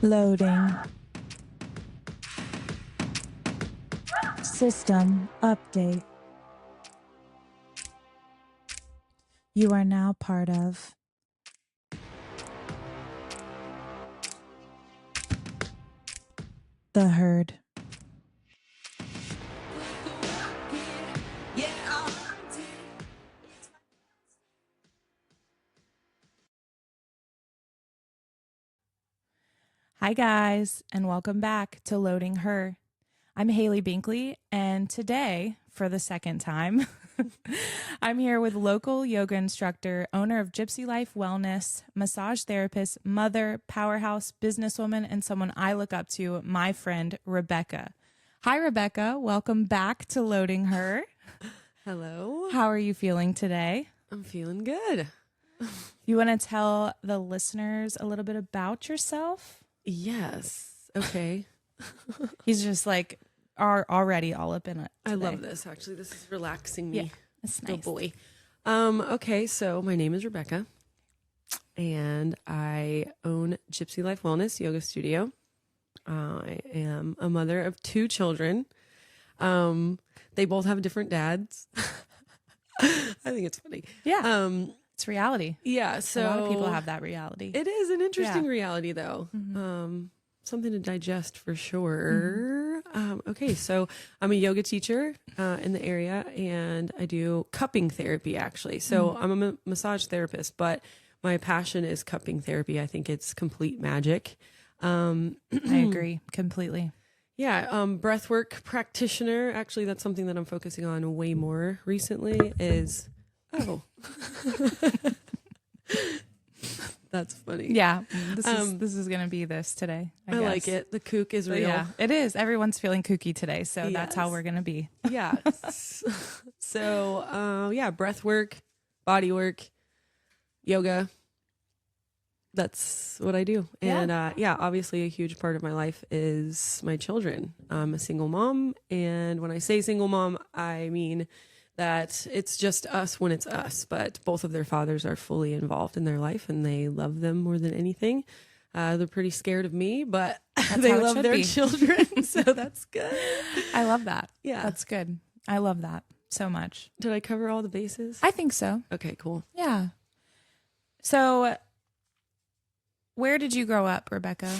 Loading. System update. You are now part of the herd. Hi guys, and welcome back to Loading Her. I'm Haley Binkley, and today, for the second time, I'm here with local yoga instructor, owner of Gypsy Life Wellness, massage therapist, mother, powerhouse, businesswoman, and someone I look up to, my friend, Rebecca. Hi, Rebecca. Welcome back to Loading Her. Hello. How are you feeling today? I'm feeling good. You want to tell the listeners a little bit about yourself? Yes. Okay. He's just like already all up in it today. I love this. Actually, this is relaxing me. Yeah, it's nice. Good boy. Okay. So my name is Rebecca, and I own Gypsy Life Wellness Yoga Studio. I am a mother of 2 children. They both have different dads. I think it's funny. Yeah. It's reality. Yeah. So a lot of people have that reality. It is an interesting reality, though. Mm-hmm. Something to digest for sure. Okay, so I'm a yoga teacher in the area, and I do cupping therapy, actually. So I'm a massage therapist, but my passion is cupping therapy. I think it's complete magic. I agree completely. Yeah, breathwork practitioner. Actually, that's something that I'm focusing on way more recently is... Oh. That's funny. Yeah, this is gonna be this today. I guess. Like it. The kook is real. Yeah, it is. Everyone's feeling kooky today, so that's how we're gonna be. Yeah. So, breath work, body work, yoga. That's what I do. And obviously a huge part of my life is my children. I'm a single mom, and when I say single mom, I mean that it's just us when it's us, but both of their fathers are fully involved in their life and they love them more than anything. They're pretty scared of me, but they love their children. So that's good. I love that. Yeah. That's good. I love that so much. Did I cover all the bases? I think so. Okay, cool. Yeah. So where did you grow up, Rebecca?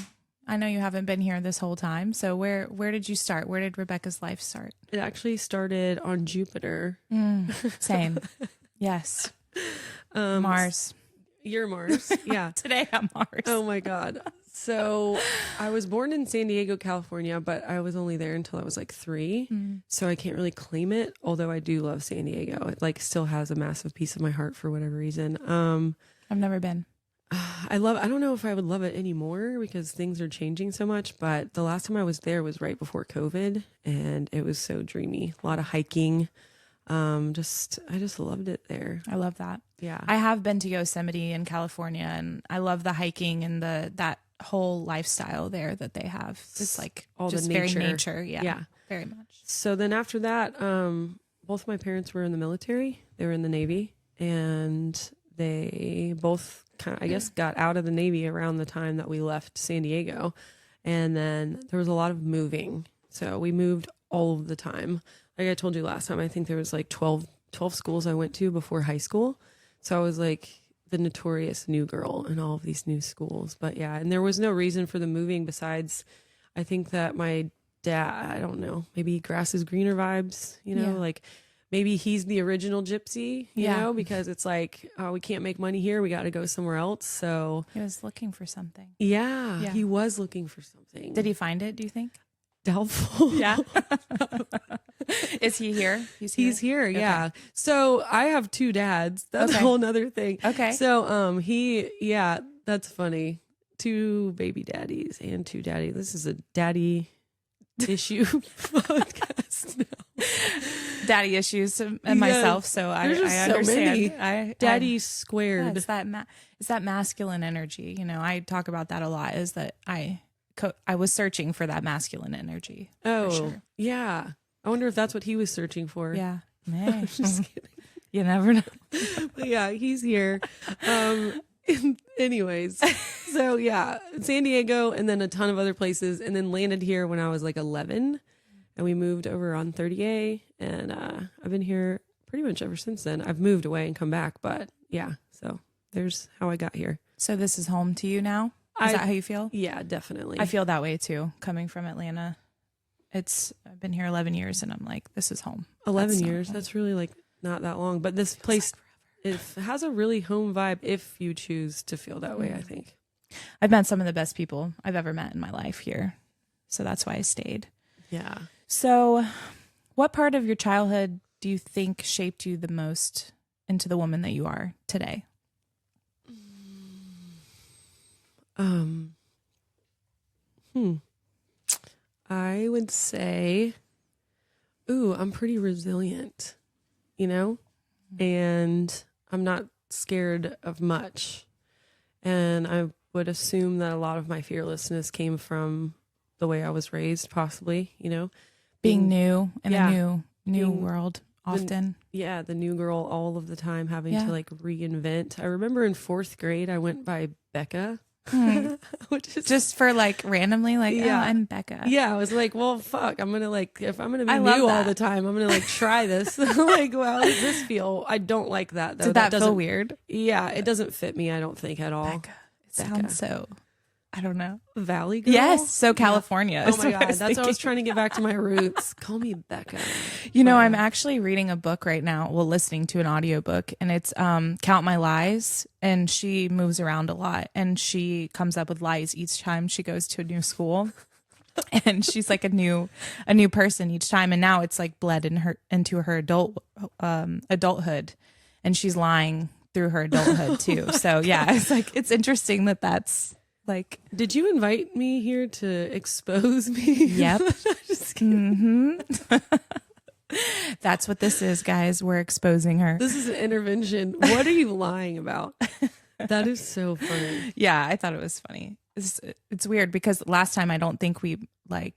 I know you haven't been here this whole time. So where did you start? Where did Rebecca's life start? It actually started on Jupiter. Same. Yes. Mars. You're Mars. Yeah. Today I'm Mars. Oh my God. So I was born in San Diego, California, but I was only there until I was like 3. So I can't really claim it, although I do love San Diego. It like still has a massive piece of my heart for whatever reason. I've never been. I don't know if I would love it anymore because things are changing so much, but the last time I was there was right before COVID and it was so dreamy. A lot of hiking. I just loved it there. I love that. Yeah. I have been to Yosemite in California and I love the hiking and that whole lifestyle there that they have. It's like all just the nature. very nature. Yeah. Very much. So then after that, both my parents were in the military. They were in the Navy and they both I guess got out of the Navy around the time that we left San Diego. And then there was a lot of moving. So we moved all of the time. Like I told you last time, I think there was like 12 schools I went to before high school. So I was like the notorious new girl in all of these new schools. But yeah, and there was no reason for the moving besides, I think that my dad, I don't know, maybe grass is greener vibes, like maybe he's the original gypsy, you know, because it's like, oh, we can't make money here. We got to go somewhere else. So he was looking for something. Yeah, he was looking for something. Did he find it, do you think? Doubtful. Yeah. Is he here? He's here. Yeah. Okay. So I have 2 dads. That's a whole nother thing. Okay. So, that's funny. 2 baby daddies and 2 daddies. This is a daddy issue podcast now. Daddy issues and myself, so I understand. Daddy squared. Yeah, it's that masculine energy. I talk about that a lot. Is that I was searching for that masculine energy. Oh, sure. Yeah. I wonder if that's what he was searching for. Yeah. Just kidding. You never know. But yeah, he's here. Anyways, so yeah, San Diego and then a ton of other places, and then landed here when I was like 11, and we moved over on 30A, and I've been here pretty much ever since then. I've moved away and come back, but yeah, so there's how I got here. So this is home to you now? Is that how you feel? Yeah, definitely. I feel that way too, coming from Atlanta. I've been here 11 years and I'm like, this is home. 11 years. That's really like not that long, but this place, it has a really home vibe if you choose to feel that way, I think. I've met some of the best people I've ever met in my life here. So that's why I stayed. Yeah. So what part of your childhood do you think shaped you the most into the woman that you are today? I would say, I'm pretty resilient, and I'm not scared of much. And I would assume that a lot of my fearlessness came from the way I was raised, possibly, being new in a new world often. The new girl all of the time, having to like reinvent. I remember in 4th grade, I went by Becca. Which is just for like randomly, like, oh, I'm Becca. Yeah, I was like, well, fuck, I'm gonna if I'm gonna be new all the time, I'm gonna like try this. Like, well, how does this feel? I don't like that though. Did that feel weird? Yeah, it doesn't fit me, I don't think at all. Becca. It sounds so, I don't know. Valley girl? Yes, so California. Oh my God, that's what I was trying to get back to my roots. Call me Becca. I'm actually reading a book right now, listening to an audiobook, and it's Count My Lies, and she moves around a lot, and she comes up with lies each time she goes to a new school. And she's like a new person each time, and now it's like bled into her adulthood, and she's lying through her adulthood too. So yeah, it's interesting that's like. Did you invite me here to expose me? Yep. Just kidding. That's what this is, guys. We're exposing her. This is an intervention. What are you lying about? That is so funny. Yeah, I thought it was funny. It's weird because last time I don't think we I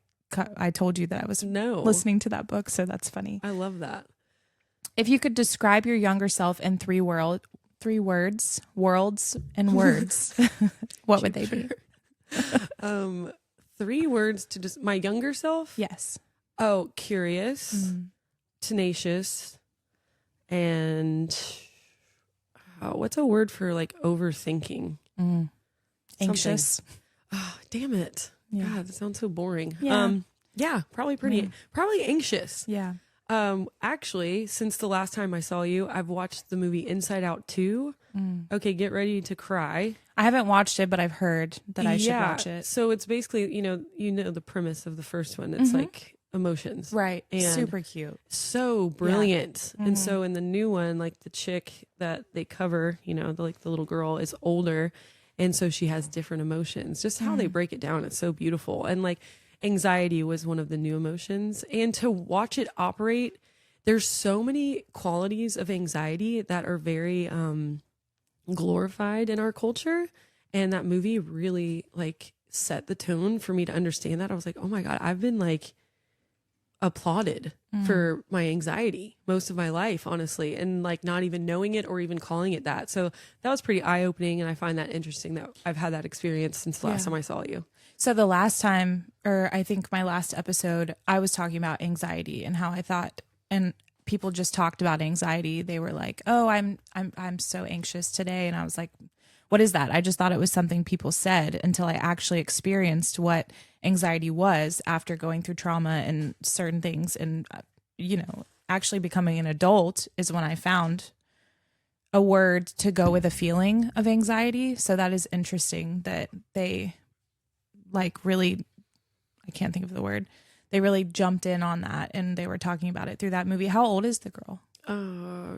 told you that I was listening to that book, so that's funny. I love that. If you could describe your younger self in 3 words, and words, what would they be? 3 words to just my younger self? Yes. Oh, curious, tenacious, and what's a word for like overthinking? Anxious. Oh, damn it. Yeah. God, that sounds so boring. Yeah. Probably anxious. Yeah. Actually, since the last time I saw you, I've watched the movie Inside Out 2. Okay, get ready to cry. I haven't watched it, but I've heard that I should watch it. So it's basically, you know the premise of the first one. It's like emotions. Right. And super cute. So brilliant. And so in the new one, like the chick that they cover, the little girl is older. And so she has different emotions. Just how they break it down, it's so beautiful. And like anxiety was one of the new emotions. And to watch it operate, there's so many qualities of anxiety that are very glorified in our culture. And that movie really like set the tone for me to understand that. I was like, oh my God, I've been like applauded for my anxiety most of my life, honestly, and like not even knowing it or even calling it that. So that was pretty eye-opening, and I find that interesting that I've had that experience since the last time I saw you. So the last time, or I think my last episode, I was talking about anxiety and how I thought, and people just talked about anxiety. They were like, "Oh, I'm so anxious today," and I was like, "What is that?" I just thought it was something people said until I actually experienced what anxiety was after going through trauma and certain things, and actually becoming an adult is when I found a word to go with a feeling of anxiety. So that is interesting that they really, I can't think of the word. They really jumped in on that, and they were talking about it through that movie. How old is the girl?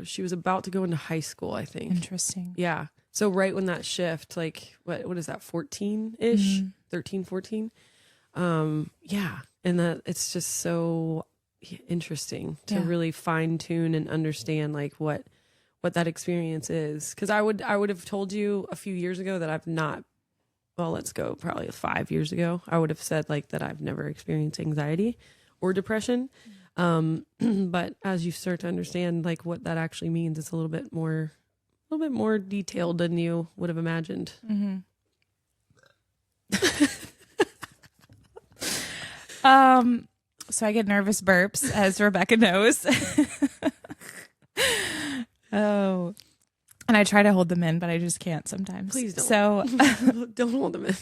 She was about to go into high school, I think. Interesting. Yeah. So right when that shift, like what is that, 14-ish, 13, 14? Yeah. And that it's just so interesting to really fine tune and understand like what that experience is. Cause I would have told you a few years ago that I've not, well, let's go probably 5 years ago. I would have said like that I've never experienced anxiety or depression. But as you start to understand like what that actually means, it's a little bit more little bit more detailed than you would have imagined. Mm-hmm. So I get nervous burps, as Rebecca knows. Oh, and I try to hold them in, but I just can't sometimes. Please don't. So Don't hold them in.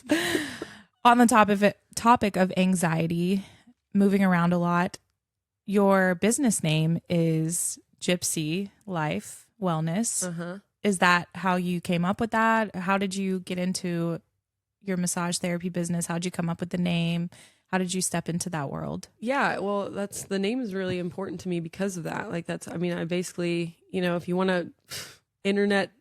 on the topic of anxiety, moving around a lot, your business name is Gypsy Life Wellness. Uh-huh. Is that how you came up with that? How did you get into your massage therapy business? How did you come up with the name? How did you step into that world? Yeah, well, the name is really important to me because of that. Like I basically, if you want to internet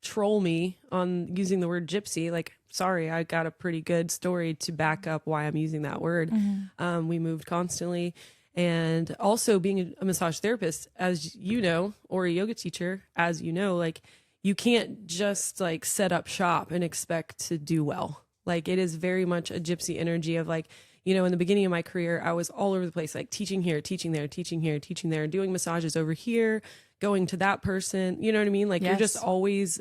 troll me on using the word gypsy, like, sorry, I got a pretty good story to back up why I'm using that word. Mm-hmm. We moved constantly. And also being a massage therapist, as you know, or a yoga teacher, as you know, like, you can't just like set up shop and expect to do well. Like, it is very much a gypsy energy of like, in the beginning of my career, I was all over the place, like teaching here, teaching there, teaching here, teaching there, doing massages over here, going to that person. You know what I mean? Like, Yes. You're just always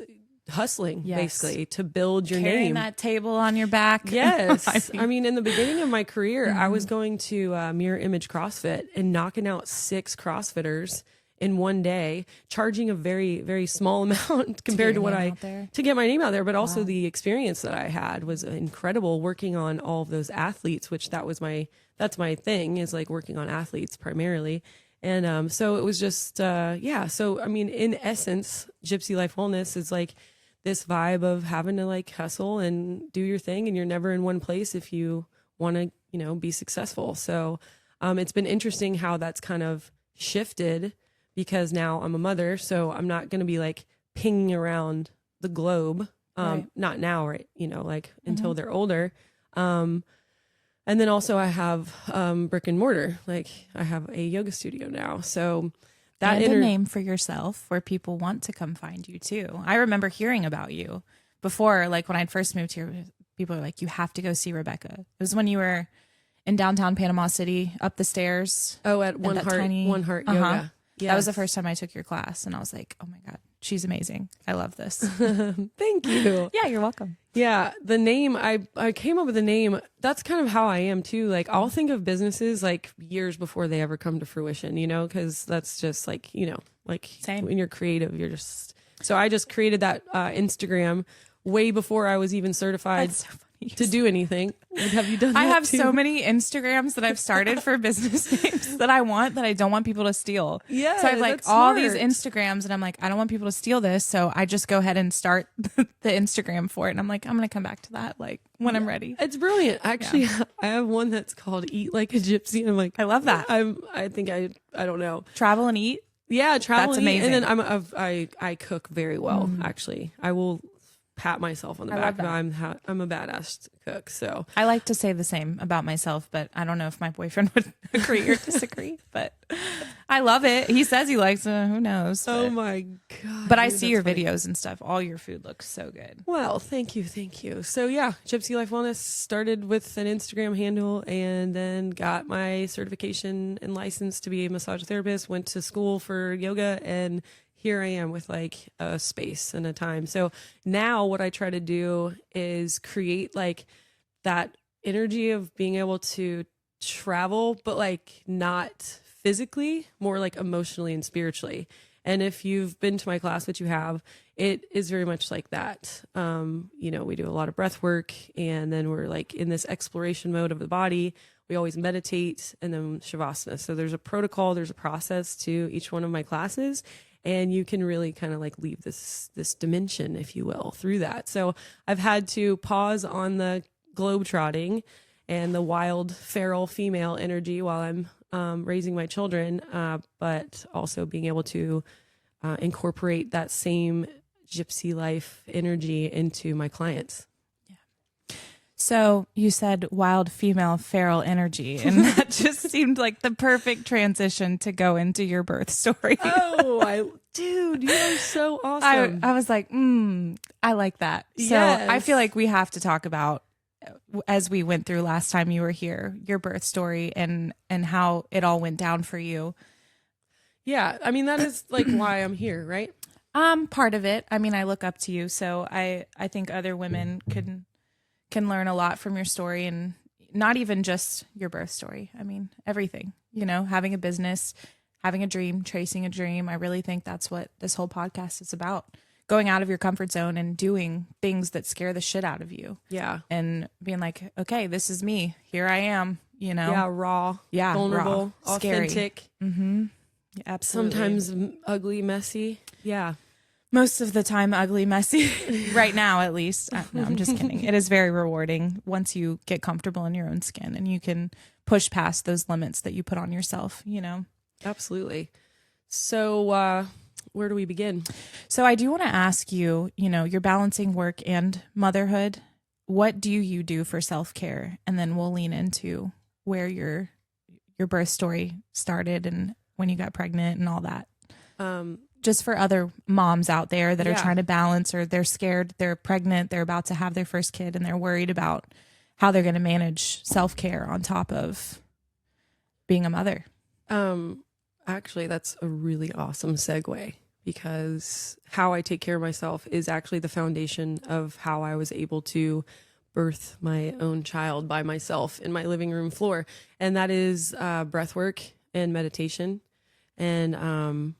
hustling, Yes. basically, to build your Carrying name. that table on your back. Yes. I mean, in the beginning of my career, I was going to Mirror Image CrossFit and knocking out 6 CrossFitters in one day, charging a very, very small amount compared to what to get my name out there. But also the experience that I had was incredible, working on all of those athletes, which that's my thing, is like working on athletes primarily. And so it was just, So, I mean, in essence, Gypsy Life Wellness is like this vibe of having to like hustle and do your thing, and you're never in one place if you want to, be successful. So it's been interesting how that's kind of shifted, because now I'm a mother, so I'm not going to be like pinging around the globe. Right. Not now, right? Until they're older. And then also I have brick and mortar. Like, I have a yoga studio now. So that and a name for yourself where people want to come find you too. I remember hearing about you before, like when I first moved here, people were like, you have to go see Rebecca. It was when you were in downtown Panama City, up the stairs. Oh, at One Heart Yoga. Yes. That was the first time I took your class, and I was like, oh my God, she's amazing. I love this. Thank you. Yeah, you're welcome. Yeah, the name, I came up with the name. That's kind of how I am too. Like, I'll think of businesses like years before they ever come to fruition, because that's just like, like Same. When you're creative, you're just, so I just created that Instagram way before I was even certified to do anything. Have you done that? I have too? so many Instagrams that I've started for business names that I don't want people to steal. Yeah. So I have like all these Instagrams, and I'm like, I don't want people to steal this. So I just go ahead and start the Instagram for it. And I'm like, I'm going to come back to that like when I'm ready. It's brilliant. Actually, I have one that's called Eat Like a Gypsy. And I'm like, I love that. I don't know. Travel and eat. Yeah. Travel That's and eat. amazing. And then I cook very well, actually. I will pat myself on the back. I'm a badass cook. So I like to say the same about myself, but I don't know if my boyfriend would agree or disagree. But I love it. He says he likes it. Who knows? Oh my God. But I see your videos and stuff. All your food looks so good. Well, thank you. So yeah, Gypsy Life Wellness started with an Instagram handle, and then got my certification and license to be a massage therapist, went to school for yoga, and here I am with like a space and a time. So now what I try to do is create like that energy of being able to travel, but like not physically, more like emotionally and spiritually. And if you've been to my class, which you have, it is very much like that. We do a lot of breath work, and then we're like in this exploration mode of the body. We always meditate, and then Shavasana. So there's a protocol, there's a process to each one of my classes. And you can really kind of like leave this dimension, if you will, through that. So I've had to pause on the globetrotting and the wild, feral female energy while I'm raising my children, but also being able to incorporate that same gypsy life energy into my clients. So you said wild female feral energy, and that just seemed like the perfect transition to go into your birth story. Dude, you are so awesome. I was like, I like that. So Yes. I feel like we have to talk about, as we went through last time you were here, your birth story and how it all went down for you. Yeah, I mean, that is like why I'm here, right? Part of it. I mean, I look up to you, so I think other women can learn a lot from your story, and not even just your birth story. I mean, everything. You know, having a business, having a dream, tracing a dream. I really think that's what this whole podcast is about. Going out of your comfort zone and doing things that scare the shit out of you. Yeah. And being like, okay, this is me. Here I am, you know? Yeah, raw. Yeah, vulnerable, raw, scary. authentic. Mm-hmm. Yeah, absolutely. Sometimes ugly, messy. Yeah. Most of the time, ugly, messy. Right now, at least. No, I'm just kidding. It is very rewarding once you get comfortable in your own skin and you can push past those limits that you put on yourself, you know? Absolutely. So, where do we begin? So I do want to ask you, you know, you're balancing work and motherhood. What do you do for self-care? And then we'll lean into where your birth story started and when you got pregnant and all that. Just for other moms out there that are trying to balance, or they're scared, they're pregnant, they're about to have their first kid, and they're worried about how they're going to manage self-care on top of being a mother. Actually, that's a really awesome segue, because how I take care of myself is actually the foundation of how I was able to birth my own child by myself in my living room floor. And that is breath work and meditation. And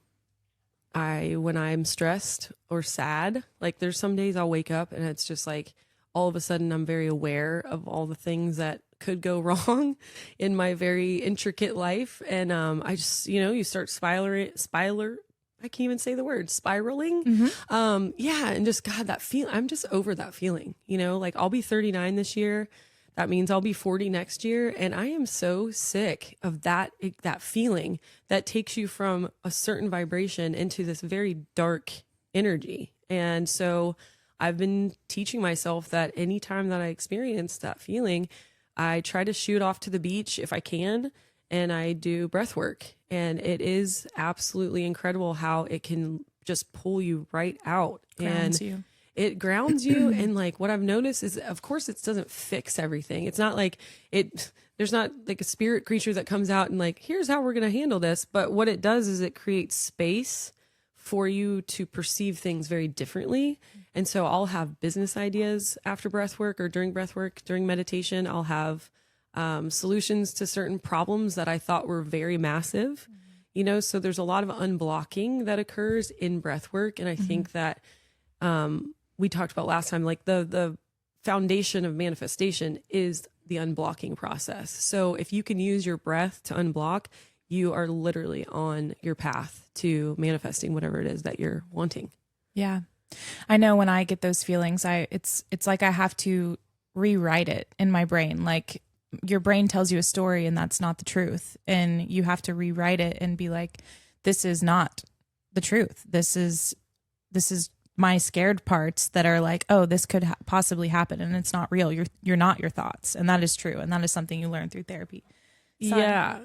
when I'm stressed or sad, like there's some days I'll wake up and it's just like all of a sudden I'm very aware of all the things that could go wrong in my very intricate life. And I just, you start I can't even say the word, spiraling. Mm-hmm. Yeah. And just, God, that feel, I'm just over that feeling, like I'll be 39 this year. That means I'll be 40 next year. And I am so sick of that feeling that takes you from a certain vibration into this very dark energy. And so I've been teaching myself that anytime that I experience that feeling, I try to shoot off to the beach if I can, and I do breath work. And it is absolutely incredible how it can just pull you right out. Grounds you. It grounds you. And like what I've noticed is, of course, it doesn't fix everything. It's not like there's not like a spirit creature that comes out and like, here's how we're going to handle this. But what it does is it creates space for you to perceive things very differently. And so I'll have business ideas after breath work or during breath work, during meditation. I'll have solutions to certain problems that I thought were very massive, so there's a lot of unblocking that occurs in breath work. And I think that we talked about last time, like the foundation of manifestation is the unblocking process. So if you can use your breath to unblock, you are literally on your path to manifesting whatever it is that you're wanting. Yeah. I know when I get those feelings, it's like I have to rewrite it in my brain. Like your brain tells you a story and that's not the truth. And you have to rewrite it and be like, this is not the truth. This is my scared parts that are like, oh, this could possibly happen. And it's not real. You're not your thoughts. And that is true. And that is something you learn through therapy. So yeah.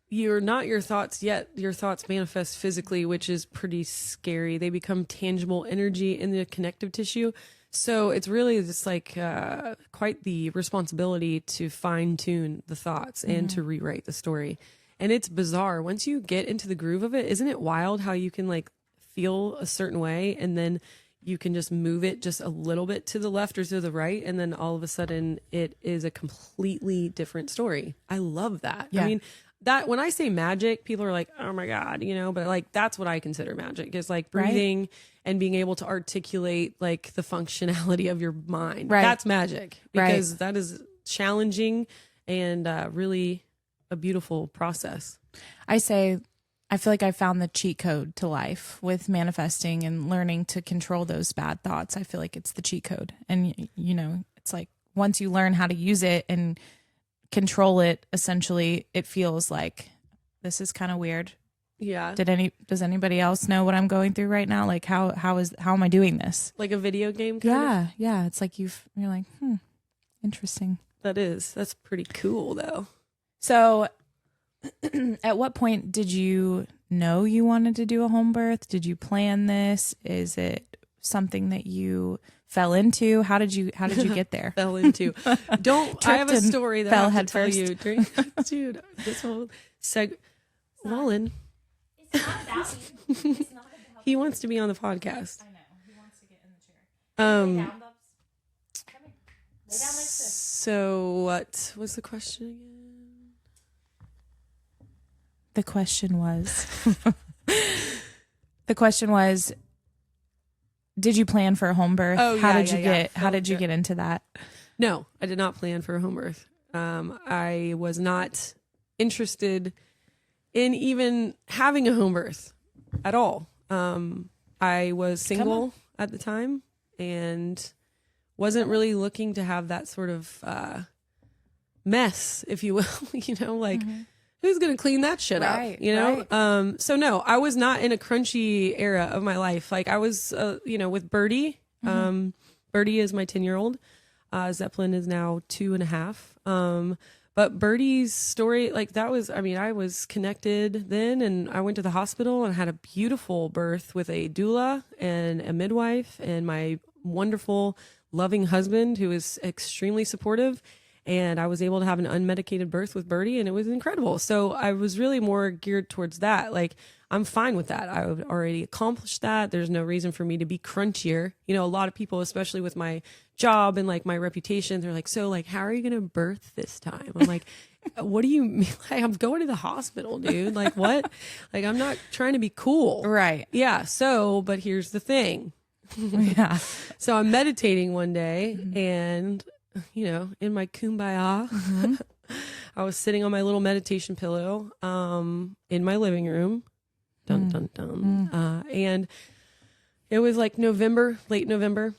You're not your thoughts, yet your thoughts manifest physically, which is pretty scary. They become tangible energy in the connective tissue. So it's really just like quite the responsibility to fine tune the thoughts and to rewrite the story. And it's bizarre. Once you get into the groove of it, isn't it wild how you can like feel a certain way and then you can just move it just a little bit to the left or to the right. And then all of a sudden it is a completely different story. I love that. Yeah. I mean, that when I say magic, people are like, oh my God, but like, that's what I consider magic is like breathing and being able to articulate like the functionality of your mind. Right. That's magic because that is challenging and really a beautiful process. I feel like I found the cheat code to life with manifesting and learning to control those bad thoughts. I feel like it's the cheat code. And, it's like once you learn how to use it and control it, essentially, it feels like this is kind of weird. Yeah. Does anybody else know what I'm going through right now? Like how am I doing this? Like a video game kind of? Yeah. It's like you're like, interesting. That's pretty cool though. So at what point did you know you wanted to do a home birth? Did you plan this? Is it something that you fell into? How did you get there? Fell into. I have a story that I have to tell you. Dude, this whole Wallen. He wants to be on the podcast. I know. He wants to get in the chair. Lay down, Bubs. Come here. Lay down like this. So what was the question again? The question was did you plan for a home birth? Oh, how yeah, did you yeah, get yeah. how did you get into that? No, I did not plan for a home birth. I was not interested in even having a home birth at all. I was single at the time and wasn't really looking to have that sort of mess, if you will. Who's going to clean that shit up? Right. So no, I was not in a crunchy era of my life. Like I was, with Birdie. Birdie is my 10-year-old. Zeppelin is now 2.5. But Birdie's story, I was connected then, and I went to the hospital and had a beautiful birth with a doula and a midwife and my wonderful, loving husband who is extremely supportive. And I was able to have an unmedicated birth with Birdie, and it was incredible. So I was really more geared towards that. Like, I'm fine with that. I would already accomplished that. There's no reason for me to be crunchier. A lot of people, especially with my job and like my reputation, they're like, so like, how are you going to birth this time? I'm like, what do you mean? Like, I'm going to the hospital, dude. Like, what? Like, I'm not trying to be cool. Right. Yeah. So, but here's the thing. Yeah. So I'm meditating one day and, in my kumbaya, I was sitting on my little meditation pillow, in my living room. Dun, dun, dun. And it was like late November.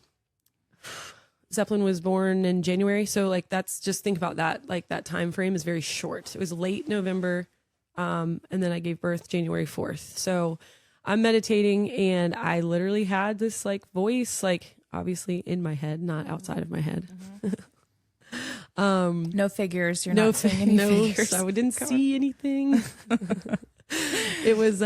Zeppelin was born in January. So like, think about that. Like that time frame is very short. It was late November. And then I gave birth January 4th. So I'm meditating and I literally had this like voice, like obviously in my head, not outside of my head. No figures. You're not seeing any figures. I didn't see anything. It was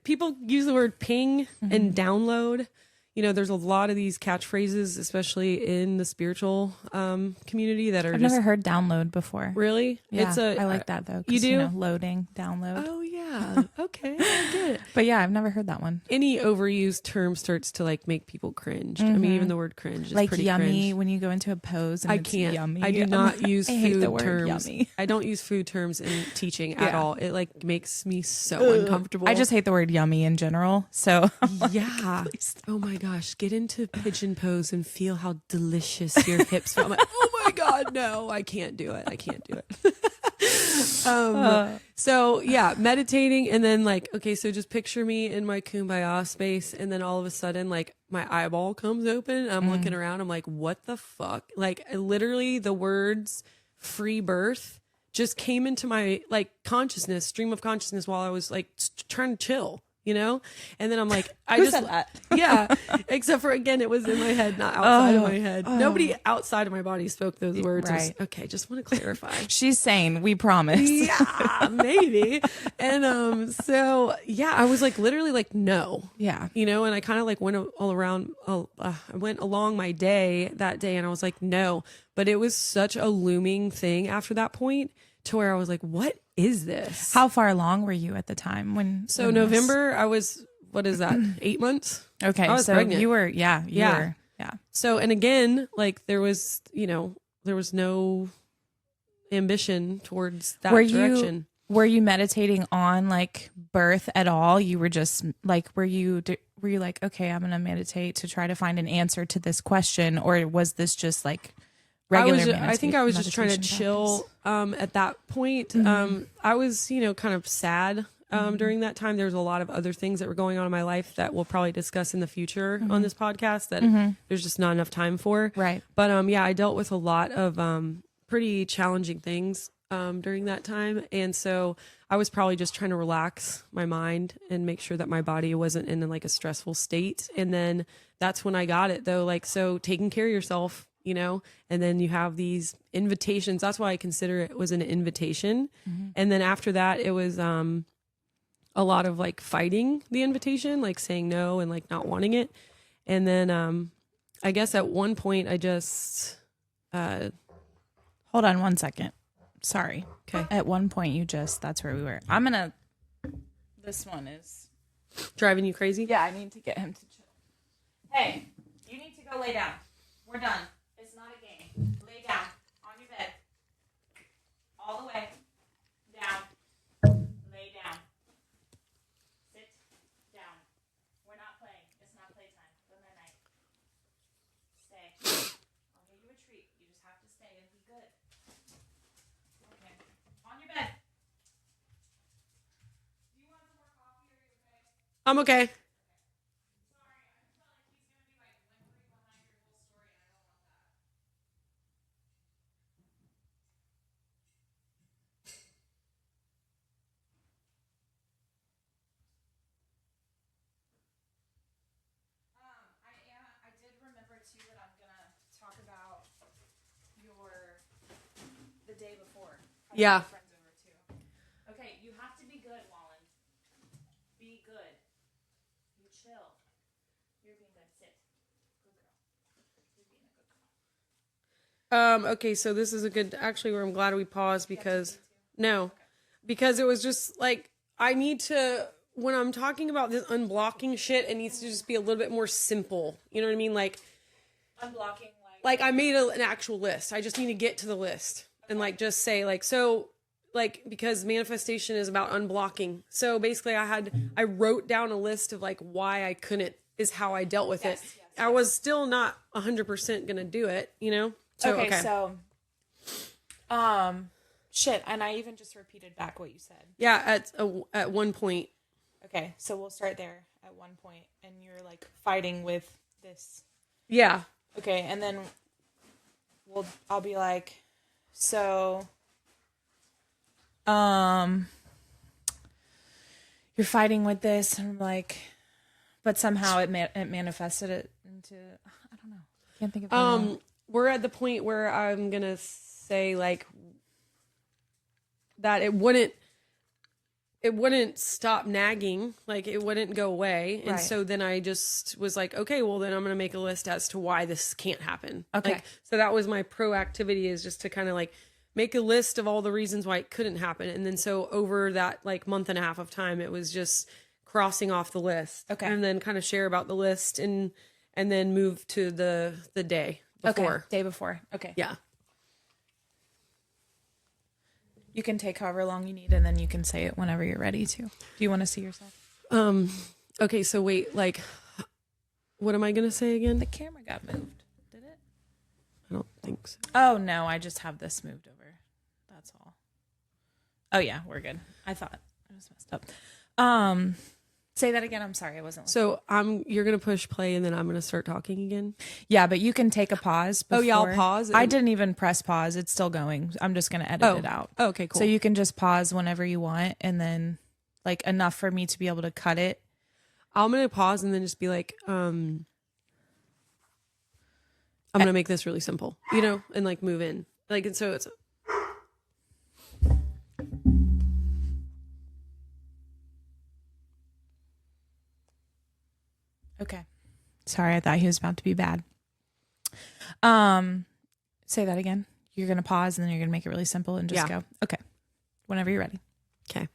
people use the word ping and download. There's a lot of these catchphrases, especially in the spiritual community, that are I've never heard download before. Really? Yeah, I like that though. You do? Loading, download. Oh yeah. Okay, I get it. But yeah, I've never heard that one. Any overused term starts to like make people cringe. I mean, even the word cringe is like pretty yummy cringe. when you go into a pose. And I it's can't. Yummy. I do not use I hate food the word terms. Yummy. I don't use food terms in teaching at Yeah. all. It like makes me so uncomfortable. I just hate the word yummy in general. So yeah. Oh my gosh, get into pigeon pose and feel how delicious your hips feel. I'm like, oh my God, no, I can't do it. So yeah, meditating and then like, okay, so just picture me in my kumbaya space. And then all of a sudden, like my eyeball comes open. I'm looking around. I'm like, what the fuck? Like literally the words free birth just came into my like stream of consciousness while I was like trying to chill. And then I'm like, said that? Yeah, except for again, it was in my head, not outside of my head. Nobody outside of my body spoke those words. Right. Okay, just want to clarify. She's sane. We promise. Yeah, maybe. And so yeah, I was like literally like no. Yeah. And I kind of like went all around. I went along my day that day, and I was like no. But it was such a looming thing after that point to where I was like, what is this? How far along were you at the time when? So November, I was, what is that? 8 months. Okay. I was so pregnant. you were, yeah. So, and again, like there was no ambition towards that direction. Were you meditating on like birth at all? You were just like, were you like, okay, I'm going to meditate to try to find an answer to this question? Or was this just like regular I think I was just trying to chill at that point. I was, kind of sad during that time. There was a lot of other things that were going on in my life that we'll probably discuss in the future on this podcast that there's just not enough time for. Right. But yeah, I dealt with a lot of pretty challenging things during that time. And so I was probably just trying to relax my mind and make sure that my body wasn't in like a stressful state. And then that's when I got it though. Like, so taking care of yourself, and then you have these invitations. That's why I consider it was an invitation. And then after that, it was a lot of like fighting the invitation, like saying no and like not wanting it. And then I guess at one point I just Hold on one second. Sorry. Okay. At one point that's where we were. I'm going to This one is... Driving you crazy? Yeah, I need to get him to chill. Hey, you need to go lay down. We're done. It's not a game. Lay down. On your bed. All the way. Down. Lay down. Sit down. We're not playing. It's not playtime. Good night. Stay. I'll give you a treat. You just have to stay and be good. Okay. On your bed. Do you want some more coffee or are you okay? I'm okay. Sorry, I just felt like he's gonna be like whimpering behind your whole story, and I don't want that. I did remember too that I'm gonna talk about the day before. Yeah. Friends over too. Okay, you have to be good, Wallen. Be good. You chill. You're being good. Sit. Good girl. You're being a good girl. Okay, so this is a good, actually, where I'm glad we paused because, no, because it was just like, I need to, when I'm talking about this unblocking shit, it needs to just be a little bit more simple. You know what I mean? Like, Unblocking, like I made an actual list. I just need to get to the list and like, just say like, so like, because manifestation is about unblocking. So basically I wrote down a list of like why I couldn't is how I dealt with it. I was still not 100% going to do it, you know? So, so, shit, and I even just repeated back what you said. Yeah, at one point. Okay, so we'll start there at one point, and you're like fighting with this. Yeah. Okay, and then I'll be like, so, you're fighting with this, and I'm like, but somehow it manifested it into, I don't know, I can't think of we're at the point where I'm gonna say like that it wouldn't stop nagging, like it wouldn't go away. And so then I just was like, okay, well then I'm going to make a list as to why this can't happen. Okay. Like, so that was my proactivity, is just to kind of like make a list of all the reasons why it couldn't happen. And then so over that like month and a half of time, it was just crossing off the list. Okay. And then kind of share about the list and then move to the day before. Okay. Day before. Okay. Yeah. You can take however long you need, and then you can say it whenever you're ready to. Do you want to see yourself? Okay, so wait, like, what am I going to say again? The camera got moved. Did it? I don't think so. Oh, no, I just have this moved over. That's all. Oh, yeah, we're good. I thought I was messed up. Say that again. I'm sorry. I wasn't listening. So you're going to push play and then I'm going to start talking again? Yeah, but you can take a pause before. Oh, yeah, I'll pause. I didn't even press pause. It's still going. I'm just going to edit it out. Oh, okay, cool. So you can just pause whenever you want, and then like enough for me to be able to cut it. I'm going to pause and then just be like, I'm going to make this really simple, you know, and like move in. Like, and so it's... Okay. Sorry, I thought he was about to be bad. Say that again. You're going to pause and then you're going to make it really simple and just go. Okay. Whenever you're ready. Okay.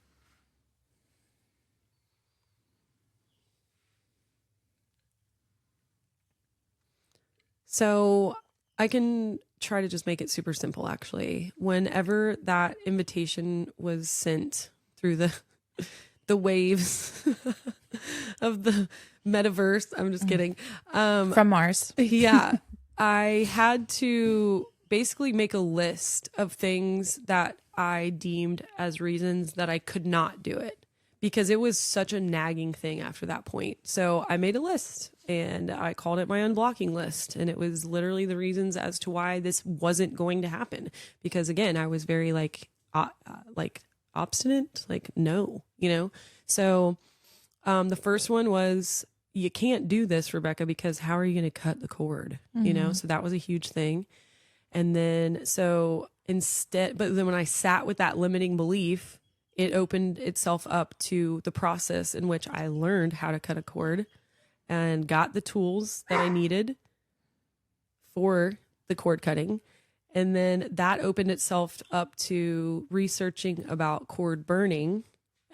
So I can try to just make it super simple, actually. Whenever that invitation was sent through the waves of the metaverse, I'm just kidding. From Mars. Yeah. I had to basically make a list of things that I deemed as reasons that I could not do it, because it was such a nagging thing after that point. So I made a list and I called it my unblocking list. And it was literally the reasons as to why this wasn't going to happen. Because again, I was very like obstinate, like, no, you know? So the first one was, you can't do this, Rebecca, because how are you going to cut the cord? Mm-hmm. You know? So that was a huge thing. And then, so instead, but then when I sat with that limiting belief, it opened itself up to the process in which I learned how to cut a cord and got the tools that I needed for the cord cutting. And then that opened itself up to researching about cord burning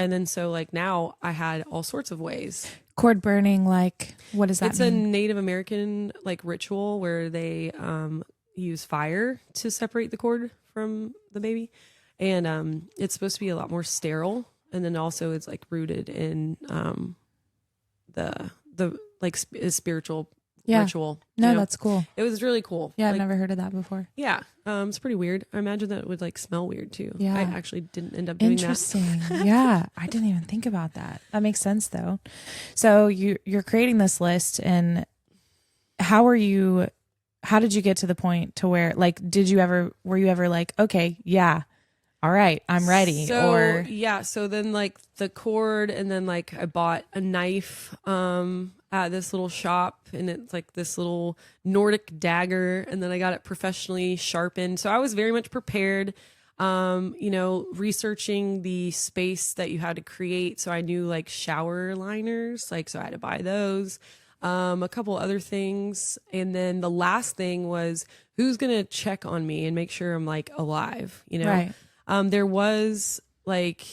And then so like now I had all sorts of ways. Cord burning, like, what does that It's mean? a Native American like ritual where they use fire to separate the cord from the baby. And it's supposed to be a lot more sterile. And then also it's like rooted in the like spiritual ritual. No, that's cool. It was really cool. Yeah, I've like, never heard of that before. Yeah, it's pretty weird. I imagine that it would like smell weird too. Yeah. I actually didn't end up doing Interesting. Yeah, I didn't even think about that. That makes sense though. So you're creating this list, and how did you get to the point to where, like, were you ever like, okay, yeah, all right, I'm ready? So, or yeah, so then like the cord, and then like I bought a knife at this little shop, and it's like this little Nordic dagger, and then I got it professionally sharpened. So I was very much prepared, researching the space that you had to create. So I knew like shower liners, like, so I had to buy those. A couple other things. And then the last thing was, who's going to check on me and make sure I'm like alive, Right. There was like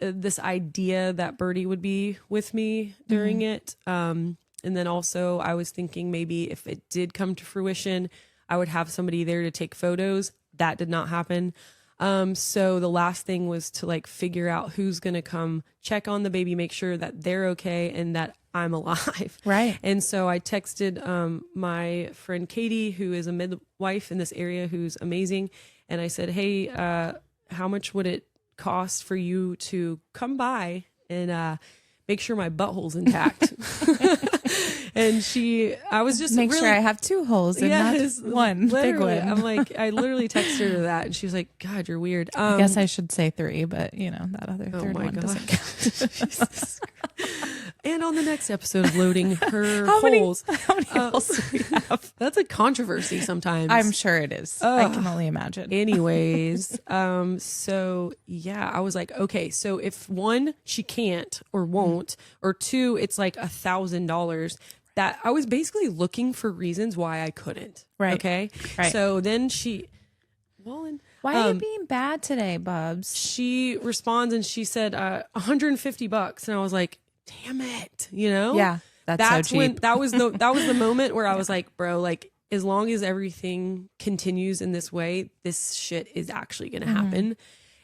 this idea that Birdie would be with me during it. And then also I was thinking maybe if it did come to fruition, I would have somebody there to take photos. That did not happen. So the last thing was to like figure out who's going to come check on the baby, make sure that they're okay and that I'm alive. Right. And so I texted my friend Katie, who is a midwife in this area, who's amazing. And I said, hey, how much would it cost for you to come by and make sure my butthole's intact? And I was just make really, sure I have two holes and not one big one. I'm like, I literally texted her that, and she was like, God, you're weird. I guess I should say 3, but that other third one doesn't count. And on the next episode of Loading Her How Holes. How many holes do we have? That's a controversy sometimes. I'm sure it is. I can only imagine. Anyways, so yeah, I was like, okay, so if 1, she can't or won't, or 2, it's like $1,000. That I was basically looking for reasons why I couldn't. Right. Okay. Right. So then why are you being bad today, Bubs? she responds and she said, $150. And I was like, damn it. Yeah. That's so cheap. when that was the moment where I was like, bro, like, as long as everything continues in this way, this shit is actually going to happen.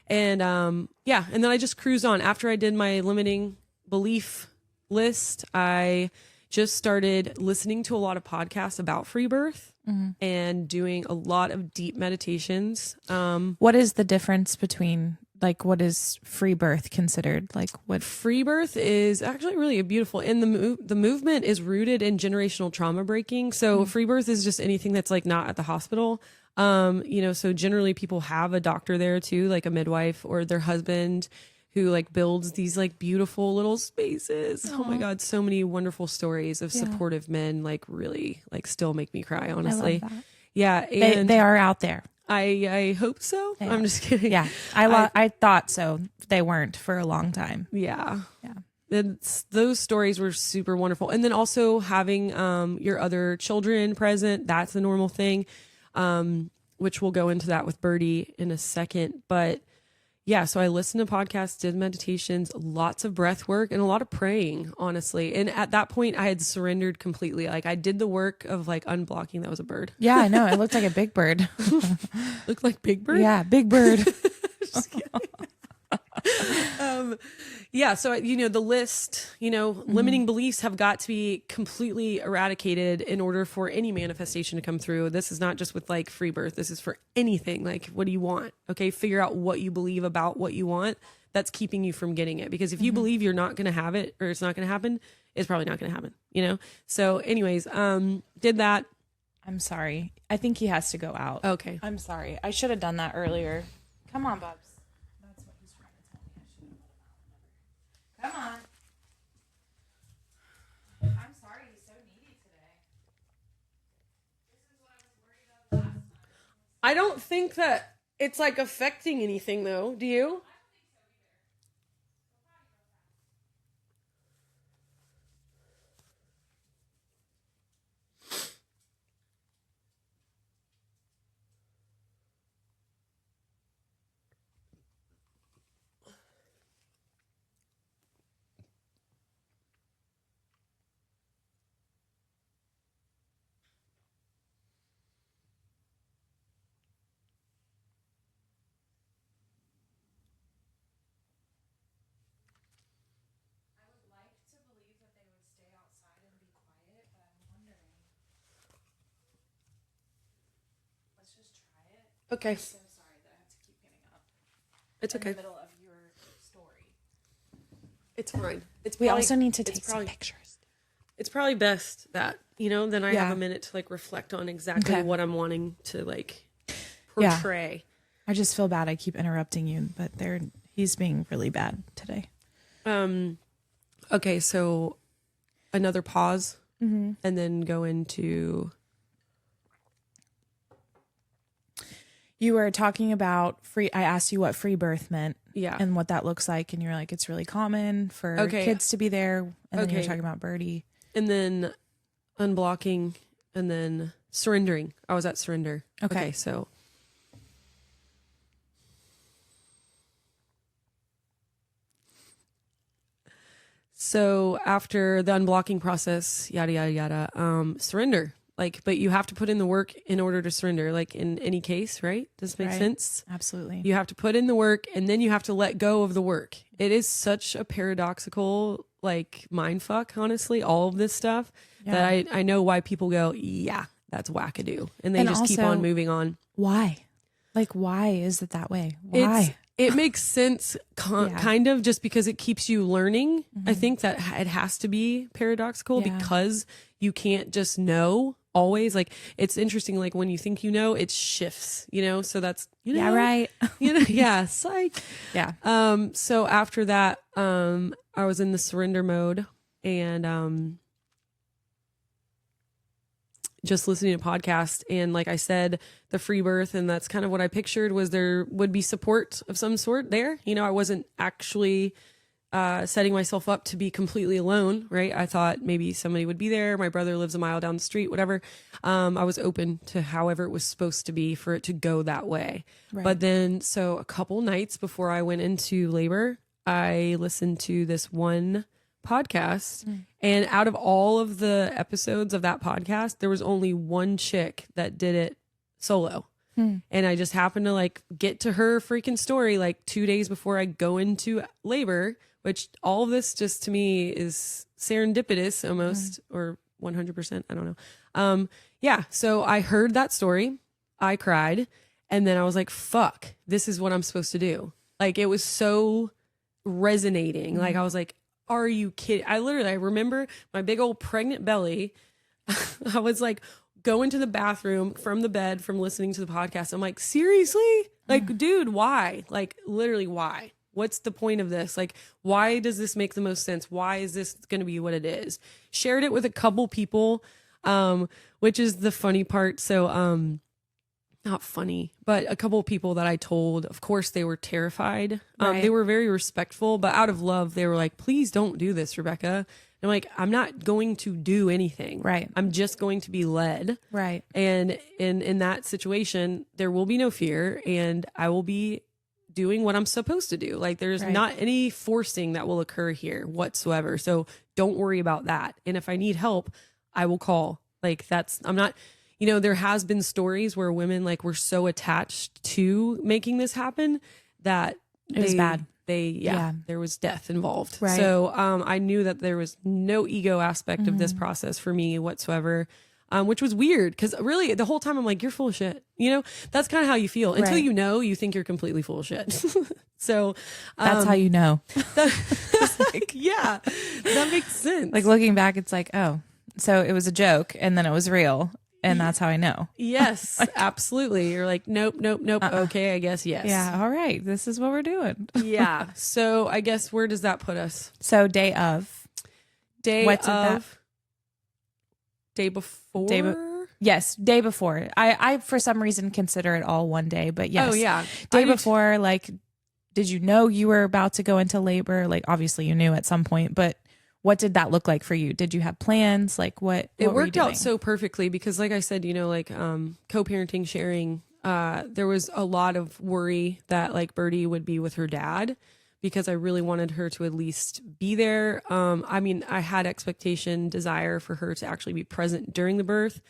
And and then I just cruised on. After I did my limiting belief list, I just started listening to a lot of podcasts about free birth and doing a lot of deep meditations. What is the difference between, like, what is free birth considered? Like, what? Free birth is actually really beautiful, and the movement is rooted in generational trauma breaking. So free birth is just anything that's like not at the hospital. So generally people have a doctor there too, like a midwife or their husband, who like builds these like beautiful little spaces. Aww. Oh my God. So many wonderful stories of supportive men, like really like still make me cry, honestly. I love that. Yeah. And they are out there. I hope so. I'm just kidding. Yeah. I thought so. They weren't for a long time. Yeah. Yeah. Those stories were super wonderful. And then also having your other children present, that's a normal thing, which we'll go into that with Birdie in a second. But yeah, so I listened to podcasts, did meditations, lots of breath work, and a lot of praying, honestly. And at that point, I had surrendered completely. Like, I did the work of like unblocking. That was a bird. Yeah, I know. It looked like a big bird. Looked like Big Bird? Yeah, big bird. Just kidding. Yeah, so the list, limiting beliefs have got to be completely eradicated in order for any manifestation to come through. This is not just with like free birth. This is for anything. Like, what do you want? Okay, figure out what you believe about what you want that's keeping you from getting it. Because if you believe you're not going to have it, or it's not going to happen, it's probably not going to happen. So anyways, did that. I'm sorry. I think he has to go out. Okay. I'm sorry. I should have done that earlier. Come on, Bubs. That's what he's trying to tell me. I should have. Come on. I'm sorry he's so needy today. This is what I was worried about last time. I don't think that it's like affecting anything though. Do you? Okay. I'm so sorry that I have to keep getting up It's in okay. the middle of your story. It's fine. We also need to take some pictures. It's probably best that, then I have Yeah. a minute to like reflect on exactly Okay. what I'm wanting to like portray. I just feel bad I keep interrupting you, but he's being really bad today. Okay, so another pause Mm-hmm. and then go into You were talking about I asked you what free birth meant yeah. and what that looks like. And you're like, it's really common for kids to be there. And then you're talking about Birdie. And then unblocking and then surrendering. I was at surrender. Okay. So after the unblocking process, yada, yada, yada, surrender. Like, but you have to put in the work in order to surrender, like in any case, right? Does this make sense? Absolutely. You have to put in the work and then you have to let go of the work. It is such a paradoxical, like, mind fuck, honestly, all of this stuff that I know why people go, yeah, that's wackadoo. And they just keep on moving on. Why? Like, why is it that way? Why? It makes sense, kind of, just because it keeps you learning. I think that it has to be paradoxical because you can't just know always. Like, it's interesting, like, when you think you know, it shifts, so that's, yeah, right. Yeah, psych. Yeah. So after that, I was in the surrender mode and just listening to podcasts, and like I said, the free birth, and that's kind of what I pictured, was there would be support of some sort there. I wasn't actually setting myself up to be completely alone, right? I thought maybe somebody would be there. My brother lives a mile down the street, whatever. I was open to however it was supposed to be for it to go that way. Right. But then, so a couple nights before I went into labor, I listened to this one podcast, and out of all of the episodes of that podcast, there was only one chick that did it solo. And I just happened to like get to her freaking story like 2 days before I go into labor, which all of this just to me is serendipitous almost, or 100%. I don't know. Yeah. So I heard that story. I cried. And then I was like, fuck, this is what I'm supposed to do. Like, it was so resonating. Like, I was like, are you kidding? I remember my big old pregnant belly. I was like, going to the bathroom from the bed from listening to the podcast. I'm like, seriously? Like, dude, why? Like, literally, why? What's the point of this? Like, why does this make the most sense? Why is this going to be what it is? Shared it with a couple people, which is the funny part. So, not funny, but a couple of people that I told, of course, they were terrified. They were very respectful, but out of love, they were like, please don't do this, Rebecca. And I'm like, I'm not going to do anything. Right. I'm just going to be led. Right. And in that situation, there will be no fear, and I will be doing what I'm supposed to do. Like, there's not any forcing that will occur here whatsoever. So don't worry about that. And if I need help, I will call. Like, I'm not... there has been stories where women like were so attached to making this happen that it was bad. There was death involved. Right. So I knew that there was no ego aspect of this process for me whatsoever, which was weird because really the whole time I'm like, you're full of shit. That's kind of how you feel until you think you're completely full of shit. So that's how you know. Like, yeah, that makes sense. Like, looking back, it's like, oh, so it was a joke and then it was real. And that's how I know. Yes, absolutely. You're like, nope. Okay, I guess yes. Yeah, all right. This is what we're doing. Yeah. So I guess where does that put us? So day of. What's that? Day before? Yes, day before. I for some reason consider it all one day, but yes. Oh, yeah. Day before, like, did you know you were about to go into labor? Like, obviously you knew at some point, but what did that look like for you? Did you have plans? Like, what it were worked you out doing? so perfectly because, like I said, like co-parenting, sharing, there was a lot of worry that like Birdie would be with her dad because I really wanted her to at least be there. I mean, I had desire for her to actually be present during the birth.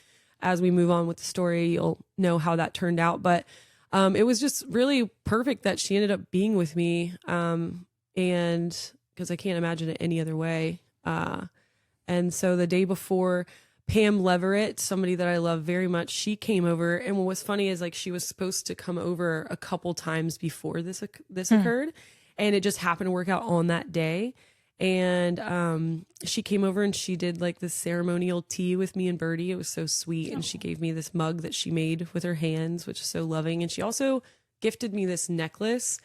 As we move on with the story, you'll know how that turned out. But it was just really perfect that she ended up being with me. And because I can't imagine it any other way. And so the day before, Pam Leverett, somebody that I love very much, she came over. And what was funny is like she was supposed to come over a couple times before this occurred. And it just happened to work out on that day. And she came over and she did like this ceremonial tea with me and Birdie. It was so sweet. And she gave me this mug that she made with her hands, which is so loving. And she also gifted me this necklace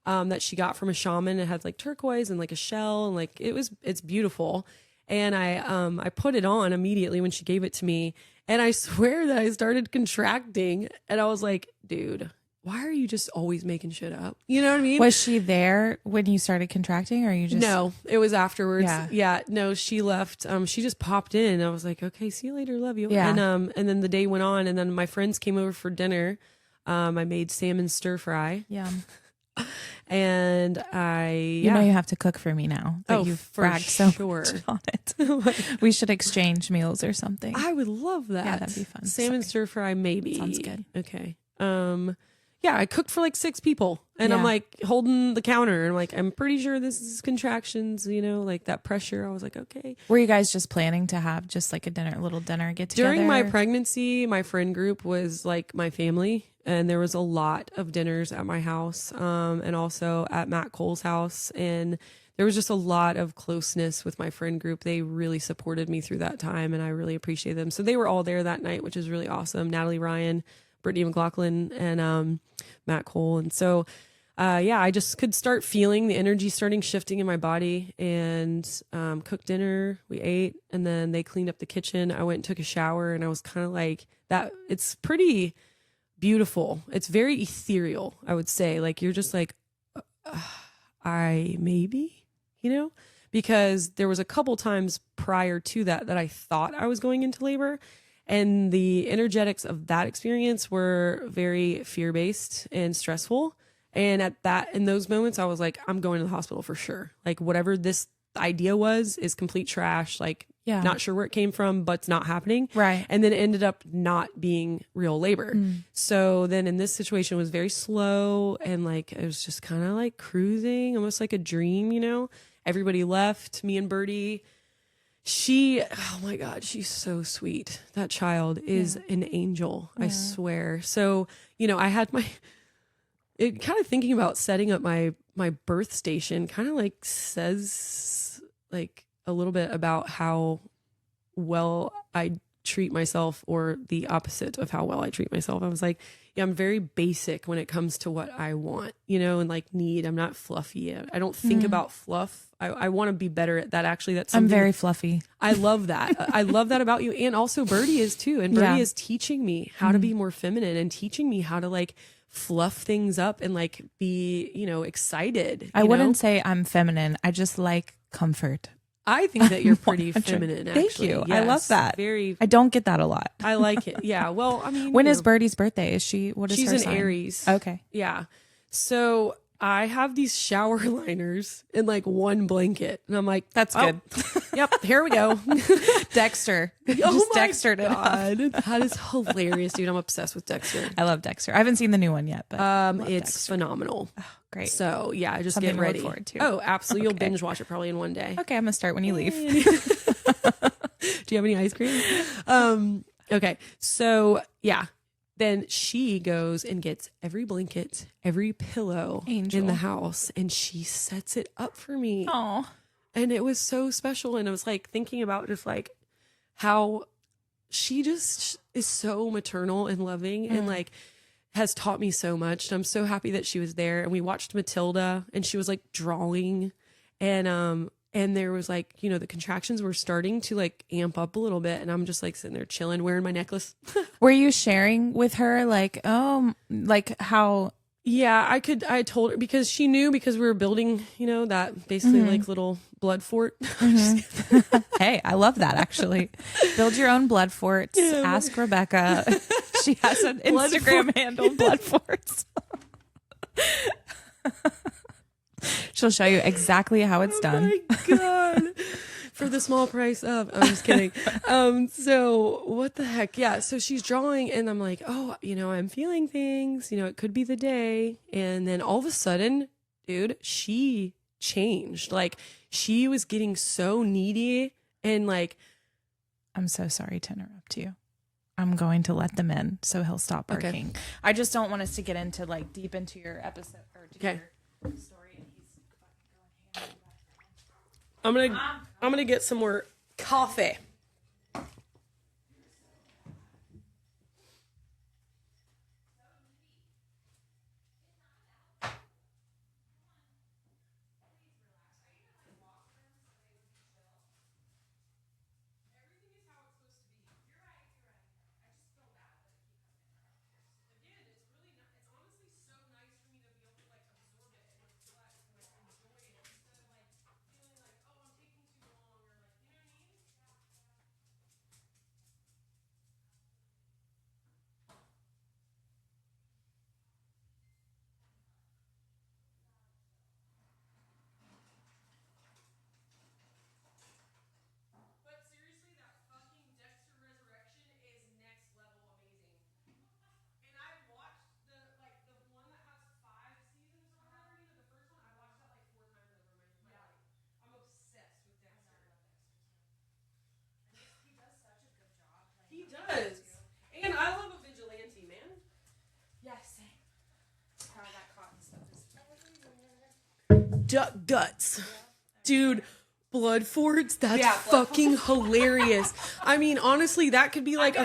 that she got from a shaman. It had like turquoise and like a shell, and like it's beautiful. And I put it on immediately when she gave it to me, and I swear that I started contracting, and I was like, dude, why are you just always making shit up? You know what I mean? Was she there when you started contracting, or you just... No, it was afterwards. Yeah. No, she left. She just popped in. I was like, okay, see you later, love you. Yeah. And then the day went on, and then my friends came over for dinner. I made salmon stir fry. Yum. And you know you have to cook for me now that you've bragged so much on it. We should exchange meals or something. I would love that. Yeah, that'd be fun. Salmon stir fry, maybe. Sounds good. Okay. Yeah, I cooked for like 6 people, and Yeah. I'm like holding the counter, and like, I'm pretty sure this is contractions, you know, like that pressure. I was like, okay. Were you guys just planning to have just like a little dinner get together? During my pregnancy, my friend group was like my family, and there was a lot of dinners at my house, and also at Matt Cole's house, and there was just a lot of closeness with my friend group. They really supported me through that time, and I really appreciate them. So they were all there that night, which is really awesome. Natalie Ryan, Brittany McLaughlin, and Matt Cole. And so, I just could start feeling the energy starting shifting in my body, and cooked dinner. We ate, and then they cleaned up the kitchen. I went and took a shower, and I was kind of like that. It's pretty beautiful. It's very ethereal, I would say. Like, you're just like, I maybe, you know, because there was a couple times prior to that I thought I was going into labor. And the energetics of that experience were very fear-based and stressful. And in those moments, I was like, I'm going to the hospital for sure. Like, whatever this idea was is complete trash. Like, not sure where it came from, but it's not happening. Right. And then it ended up not being real labor. So then in this situation, it was very slow, and like, it was just kind of like cruising, almost like a dream, you know? Everybody left, me and Birdie. Oh my God, she's so sweet. That child is an angel, I swear. So, you know, I had kind of thinking about setting up my birth station kind of like says like a little bit about how well I treat myself, or the opposite of how well I treat myself. I was like, yeah, I'm very basic when it comes to what I want, you know, and like need. I'm not fluffy. I don't think about fluff. I want to be better at that. Actually, that's something. I'm very fluffy. I love that. I love that about you. And also Birdie is too. And Birdie is teaching me how to be more feminine, and teaching me how to like fluff things up and like be, you know, excited. I wouldn't say I'm feminine. I just like comfort. I think that you're pretty feminine, actually. Thank you. Yes, I love that. Very. I don't get that a lot. I like it. Yeah. Well, I mean, when is Birdie's birthday? Is she, what is she's her an sign? Aries. Okay. Yeah. So I have these shower liners in like one blanket, and I'm like, That's good. Yep, here we go. Dexter. Oh Just my Dextered it up. God. That is hilarious, dude. I'm obsessed with Dexter. I love Dexter. I haven't seen the new one yet, but It's Dexter. phenomenal. Oh, great. So yeah, just Something get to ready. look forward to. Oh, absolutely. You'll Okay. binge watch it probably in one day. Okay, I'm gonna start when you leave. Do you have any ice cream? Okay. So yeah. Then she goes and gets every blanket, every pillow Angel. in the house, and she sets it up for me. Oh, And it was so special. And I was like thinking about just like how she just is so maternal and loving, and like has taught me so much. And I'm so happy that she was there. And we watched Matilda, and she was like drawing, and there was like, you know, the contractions were starting to like amp up a little bit. And I'm just like sitting there chilling, wearing my necklace. were you sharing with her like, like how? Yeah, I told her, because she knew, because we were building, you know, that basically like little blood fort. Hey, I love that actually. Build your own blood forts. Ask Rebecca. She has an Instagram handle, blood forts. She'll show you exactly how it's done. Oh my God. For the small price of, I'm just kidding. So what the heck? Yeah. So she's drawing, and I'm like, oh, you know, I'm feeling things, you know, it could be the day. And then all of a sudden, dude, she changed. Like, she was getting so needy, and like, I'm so sorry to interrupt you. I'm going to let them in so he'll stop barking. Okay. I just don't want us to get into like deep into your episode or to your story. And he's fucking going ham. I'm gonna get some more coffee. Does. And I love a vigilante, man. Yeah, same. How that cotton stuff is. Guts. Dude, blood forts, that's fucking hilarious. I mean, honestly, that could be like a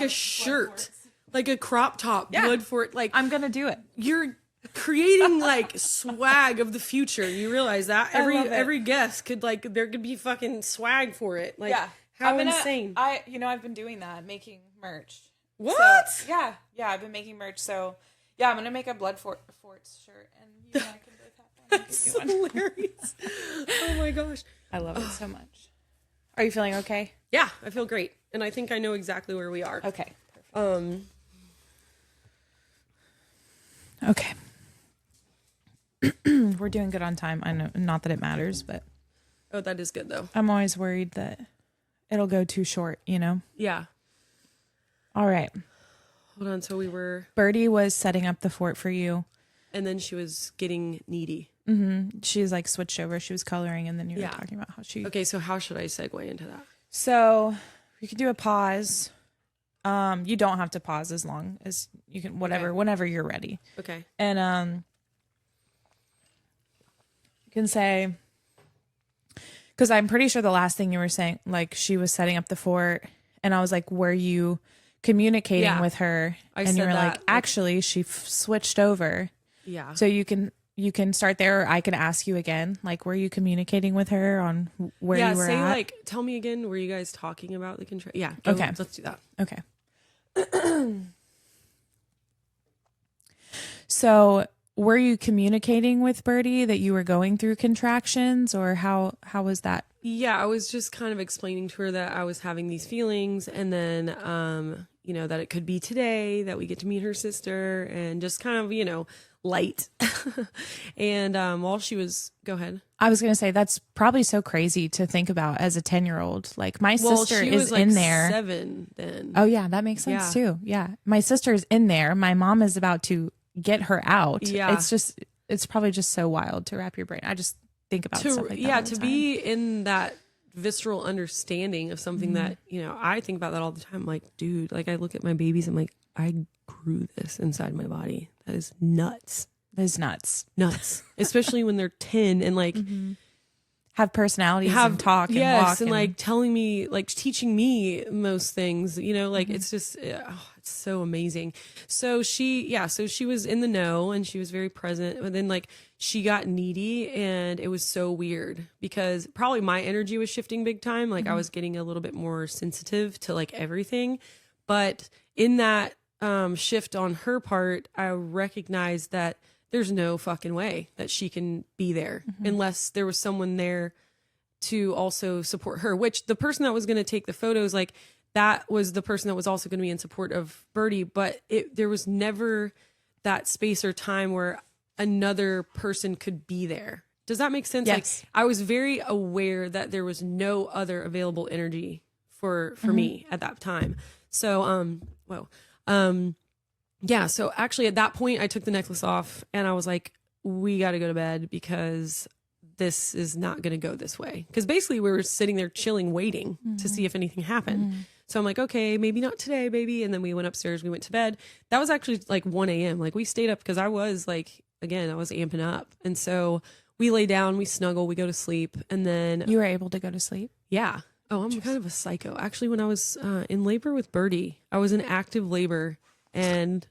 shirt. Like a crop top, blood fort. Like, I'm gonna do it. You're creating like swag of the future. You realize that? Every guest could there could be fucking swag for it. Like, how insane. I've been doing that, making merch. What? So, yeah, I've been making merch. So, yeah, I'm going to make a Blood Forts shirt, and you and I can both have one. That's hilarious. Oh, my gosh. I love it so much. Are you feeling okay? Yeah, I feel great. And I think I know exactly where we are. Okay. Okay. We're doing good on time. I know, not that it matters, but... Oh, that is good, though. I'm always worried that it'll go too short, you know? Yeah. All right. Hold on. So we were... Birdie was setting up the fort for you. And then she was getting needy. Mm-hmm. She's like switched over. She was coloring, and then you were talking about how she... Okay, so how should I segue into that? So you could do a pause. You don't have to pause as long as you can, whenever you're ready. Okay. And you can say... Because I'm pretty sure the last thing you were saying, like she was setting up the fort, and I was like, were you communicating with her? And you were like, actually, she switched over. Yeah. So you can start there, or I can ask you again. Like, were you communicating with her on where you were at? Like, tell me again, were you guys talking about the contract? Yeah. Okay. Let's do that. Okay. So... Were you communicating with Birdie that you were going through contractions, or how was that? Yeah, I was just kind of explaining to her that I was having these feelings, and then, that it could be today that we get to meet her sister, and just kind of, light. And while she was, go ahead. I was going to say, that's probably so crazy to think about as a 10-year-old. Like, my sister is in there. 7 then. Oh, yeah, that makes sense too. Yeah. My sister's in there. My mom is about to get her out. Yeah. It's probably just so wild to wrap your brain. I just think about stuff like that. Yeah, to be in that visceral understanding of something that, I think about that all the time. Like, dude, like I look at my babies, I'm like, I grew this inside my body. That is nuts. That is nuts. Nuts. Especially when they're 10 and like have personalities and talk and walk. And like telling me, like teaching me most things, it's just, it's so amazing. So she was in the know and she was very present, but then like she got needy, and it was so weird because probably my energy was shifting big time. Like I was getting a little bit more sensitive to like everything, but in that shift on her part, I recognized that there's no fucking way that she can be there unless there was someone there to also support her, which the person that was going to take the photos, like that was the person that was also going to be in support of Birdie, but there was never that space or time where another person could be there. Does that make sense? Yes. Like I was very aware that there was no other available energy for me at that time. So, yeah, so actually at that point I took the necklace off and I was like, we got to go to bed because this is not going to go this way. Because basically we were sitting there chilling, waiting to see if anything happened. So I'm like, okay, maybe not today, baby. And then we went upstairs, we went to bed. That was actually like 1 a.m. Like we stayed up because I was like, again, I was amping up. And so we lay down, we snuggle, we go to sleep. And then You were able to go to sleep? yeah. Oh, I'm kind of a psycho. Actually, when I was in labor with Birdie, I was in active labor and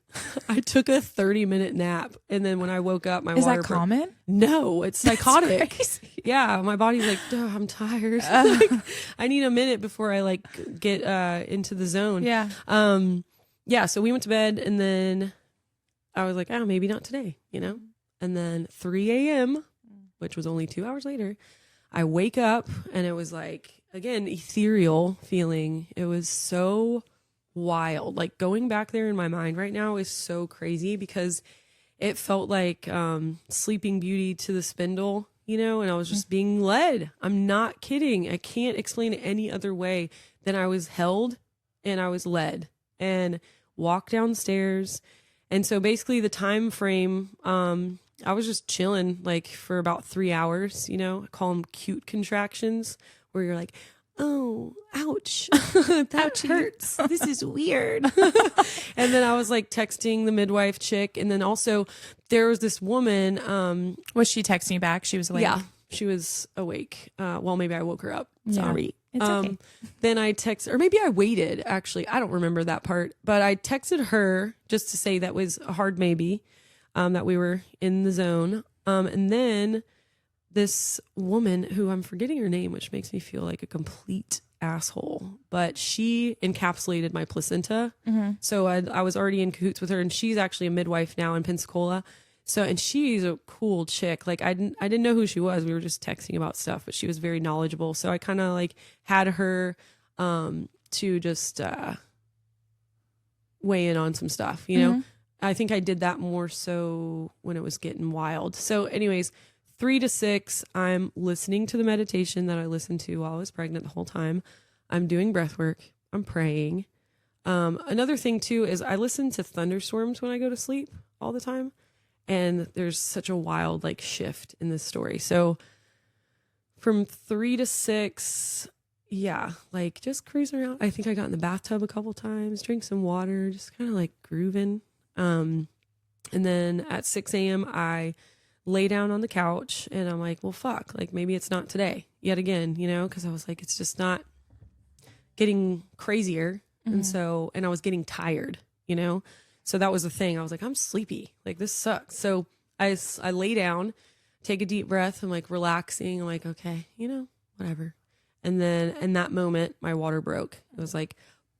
I took a 30-minute nap. And then when I woke up, my Is water that common? No, it's psychotic. Crazy. Yeah, my body's like, "Duh, I'm tired. Like, I need a minute before I like get into the zone." Yeah. Yeah. So we went to bed, and then I was like, "Oh, maybe not today," And then 3 a.m., which was only 2 hours later, I wake up, and it was like again ethereal feeling. It was so wild. Like going back there in my mind right now is so crazy because it felt like Sleeping Beauty to the spindle. And I was just being led. I'm not kidding. I can't explain it any other way than I was held and I was led and walked downstairs. And so basically the time frame, I was just chilling like for about 3 hours, I call them cute contractions where you're like, oh, ouch, that hurts. This is weird. And then I was like texting the midwife chick. And then also there was this woman. Was she texting you back? She was awake? Yeah, she was awake. Well, maybe I woke her up. Sorry. It's okay. Then I texted, or maybe I waited, actually. I don't remember that part. But I texted her just to say that was a hard maybe, that we were in the zone. And then this woman who I'm forgetting her name, which makes me feel like a complete asshole, but she encapsulated my placenta. So I was already in cahoots with her, and she's actually a midwife now in Pensacola. So, and she's a cool chick. Like I didn't know who she was. We were just texting about stuff, but she was very knowledgeable. So I kind of like had her, to just, weigh in on some stuff, I think I did that more so when it was getting wild. So anyways, 3 to 6, I'm listening to the meditation that I listened to while I was pregnant the whole time. I'm doing breath work. I'm praying. Another thing too is I listen to thunderstorms when I go to sleep all the time. And there's such a wild like shift in this story. So from 3 to 6, yeah, like just cruising around. I think I got in the bathtub a couple times, drank some water, just kind of like grooving. And then at 6 a.m. I lay down on the couch and I'm like, well, fuck, like maybe it's not today yet again, because I was like, it's just not getting crazier. And I was getting tired, so that was the thing. I was like, I'm sleepy, like this sucks. So I lay down, take a deep breath. I'm like relaxing. I'm like, okay, whatever. And then in that moment, my water broke. It was like,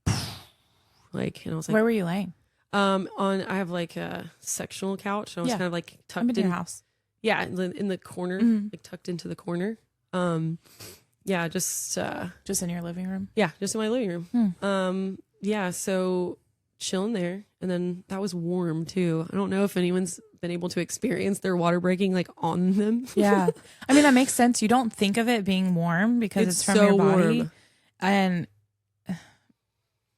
and I was like, where were you laying? I have like a sectional couch. And I was kind of like tucked in your house. Yeah, in the corner, like tucked into the corner. Yeah, just in your living room. Yeah, just in my living room. Yeah, so chilling there, and then that was warm too. I don't know if anyone's been able to experience their water breaking like on them. Yeah, I mean that makes sense. You don't think of it being warm because it's from so your body, warm. And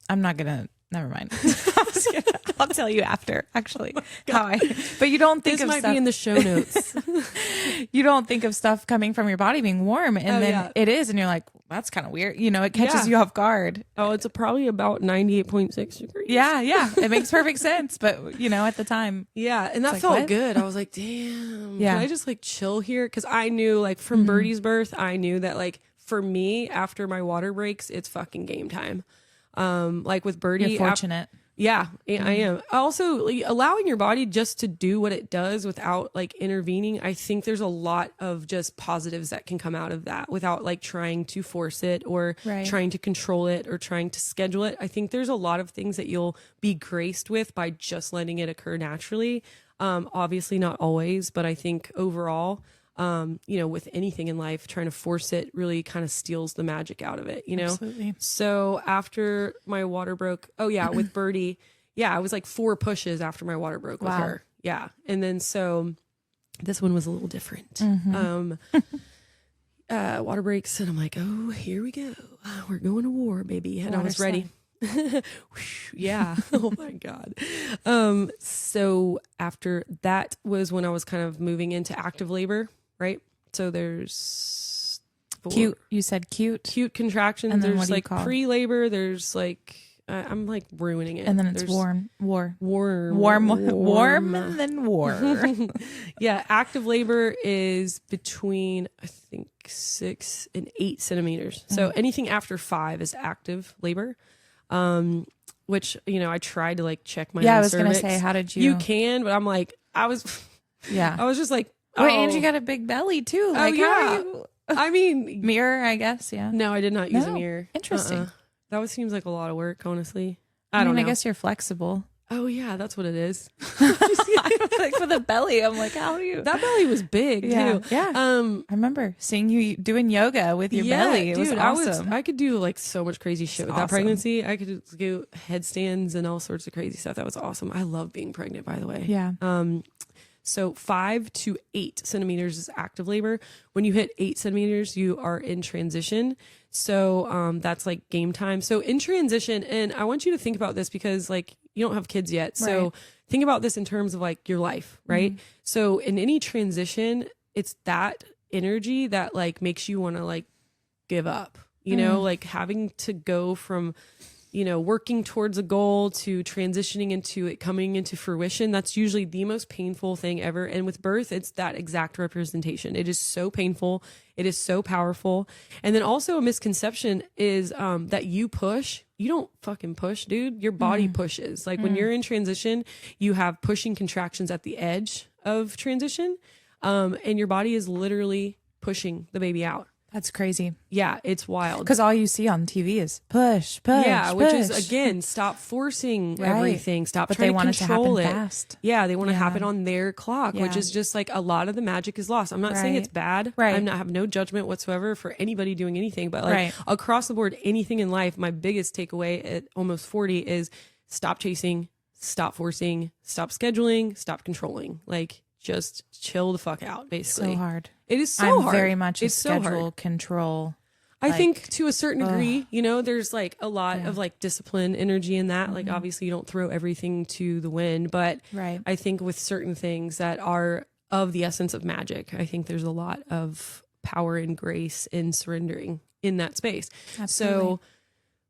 I'm not gonna. Never mind. I'll tell you after, actually. But you don't think this of might stuff, be in the show notes. You don't think of stuff coming from your body being warm, and then it is, and you're like, well, that's kind of weird. It catches you off guard. Oh, it's probably about 98.6 degrees. Yeah, it makes perfect sense. But at the time, and that felt good. I was like, damn, can I just like chill here? Because I knew like from Birdie's birth, I knew that like for me after my water breaks, it's fucking game time. Like with Birdie, you're fortunate. Yeah, I am. Also, like, allowing your body just to do what it does without like intervening. I think there's a lot of just positives that can come out of that without like trying to force it or trying to control it or trying to schedule it. I think there's a lot of things that you'll be graced with by just letting it occur naturally. Obviously not always, but I think overall, with anything in life, trying to force it really kind of steals the magic out of it, Absolutely. So after my water broke, with Birdie, I was like 4 pushes after my water broke with her. Yeah. And then, so this one was a little different. Water breaks and I'm like, oh, here we go. We're going to war, baby. And I was ready. Yeah. Oh my God. So after that was when I was kind of moving into active labor, right? So there's Cute. You said cute. cute contractions. And then what There's do you like call? Pre-labor. There's like I'm like ruining it. And then it's There's warm. warm And then war. Yeah, active labor is between I think 6 and 8 centimeters. So anything after 5 is active labor. Which I tried to like check my Yeah, own I was gonna cervix. say, how did you? You can, but I'm like I was just like, Wait, and you got a big belly too. Like, how are you? I mean, Mirror, I guess. Yeah. no, I did not use a No? mirror. Interesting. That seems like a lot of work, honestly. I don't mean, know. I guess you're flexible. Oh yeah, that's what it is. Like for the belly, I'm like, how do you? That belly was big Yeah, too. yeah. I remember seeing you doing yoga with your belly. It was dude, awesome. I could do like so much crazy shit with that awesome. pregnancy. I could do headstands and all sorts of crazy stuff. That was awesome. I love being pregnant, by the way. Yeah. So 5 to 8 centimeters is active labor. When you hit 8 centimeters, you are in transition. So that's like game time. So in transition, and I want you to think about this because like you don't have kids yet. So Right. think about this in terms of like your life, right? So in any transition, it's that energy that like makes you want to like give up, like having to go from working towards a goal to transitioning into it coming into fruition. That's usually the most painful thing ever. And with birth, it's that exact representation. It is so painful. It is so powerful. And then also a misconception is that you push. You don't fucking push, dude. Your body pushes. Like when you're in transition, you have pushing contractions at the edge of transition. And your body is literally pushing the baby out. That's crazy. Yeah, it's wild. Because all you see on TV is push. Yeah, which is push. again, stop forcing Right. everything. Stop But trying they to want it to control happen it. fast. Yeah, they want to Yeah. happen on their clock, which Yeah. is just like a lot of the magic is lost. I'm not saying Right. it's bad. Right. I have no judgment whatsoever for anybody doing anything, but like Right. across the board, anything in life, my biggest takeaway at almost 40 is stop chasing, stop forcing, stop scheduling, stop controlling. Like just chill the fuck out, basically. So hard. It is so I'm hard. very much a It's so hard. schedule control. I Like, think to a certain degree, there's like a lot of like discipline, energy in that. Like obviously you don't throw everything to the wind, but Right. I think with certain things that are of the essence of magic, I think there's a lot of power and grace in surrendering in that space. Absolutely. So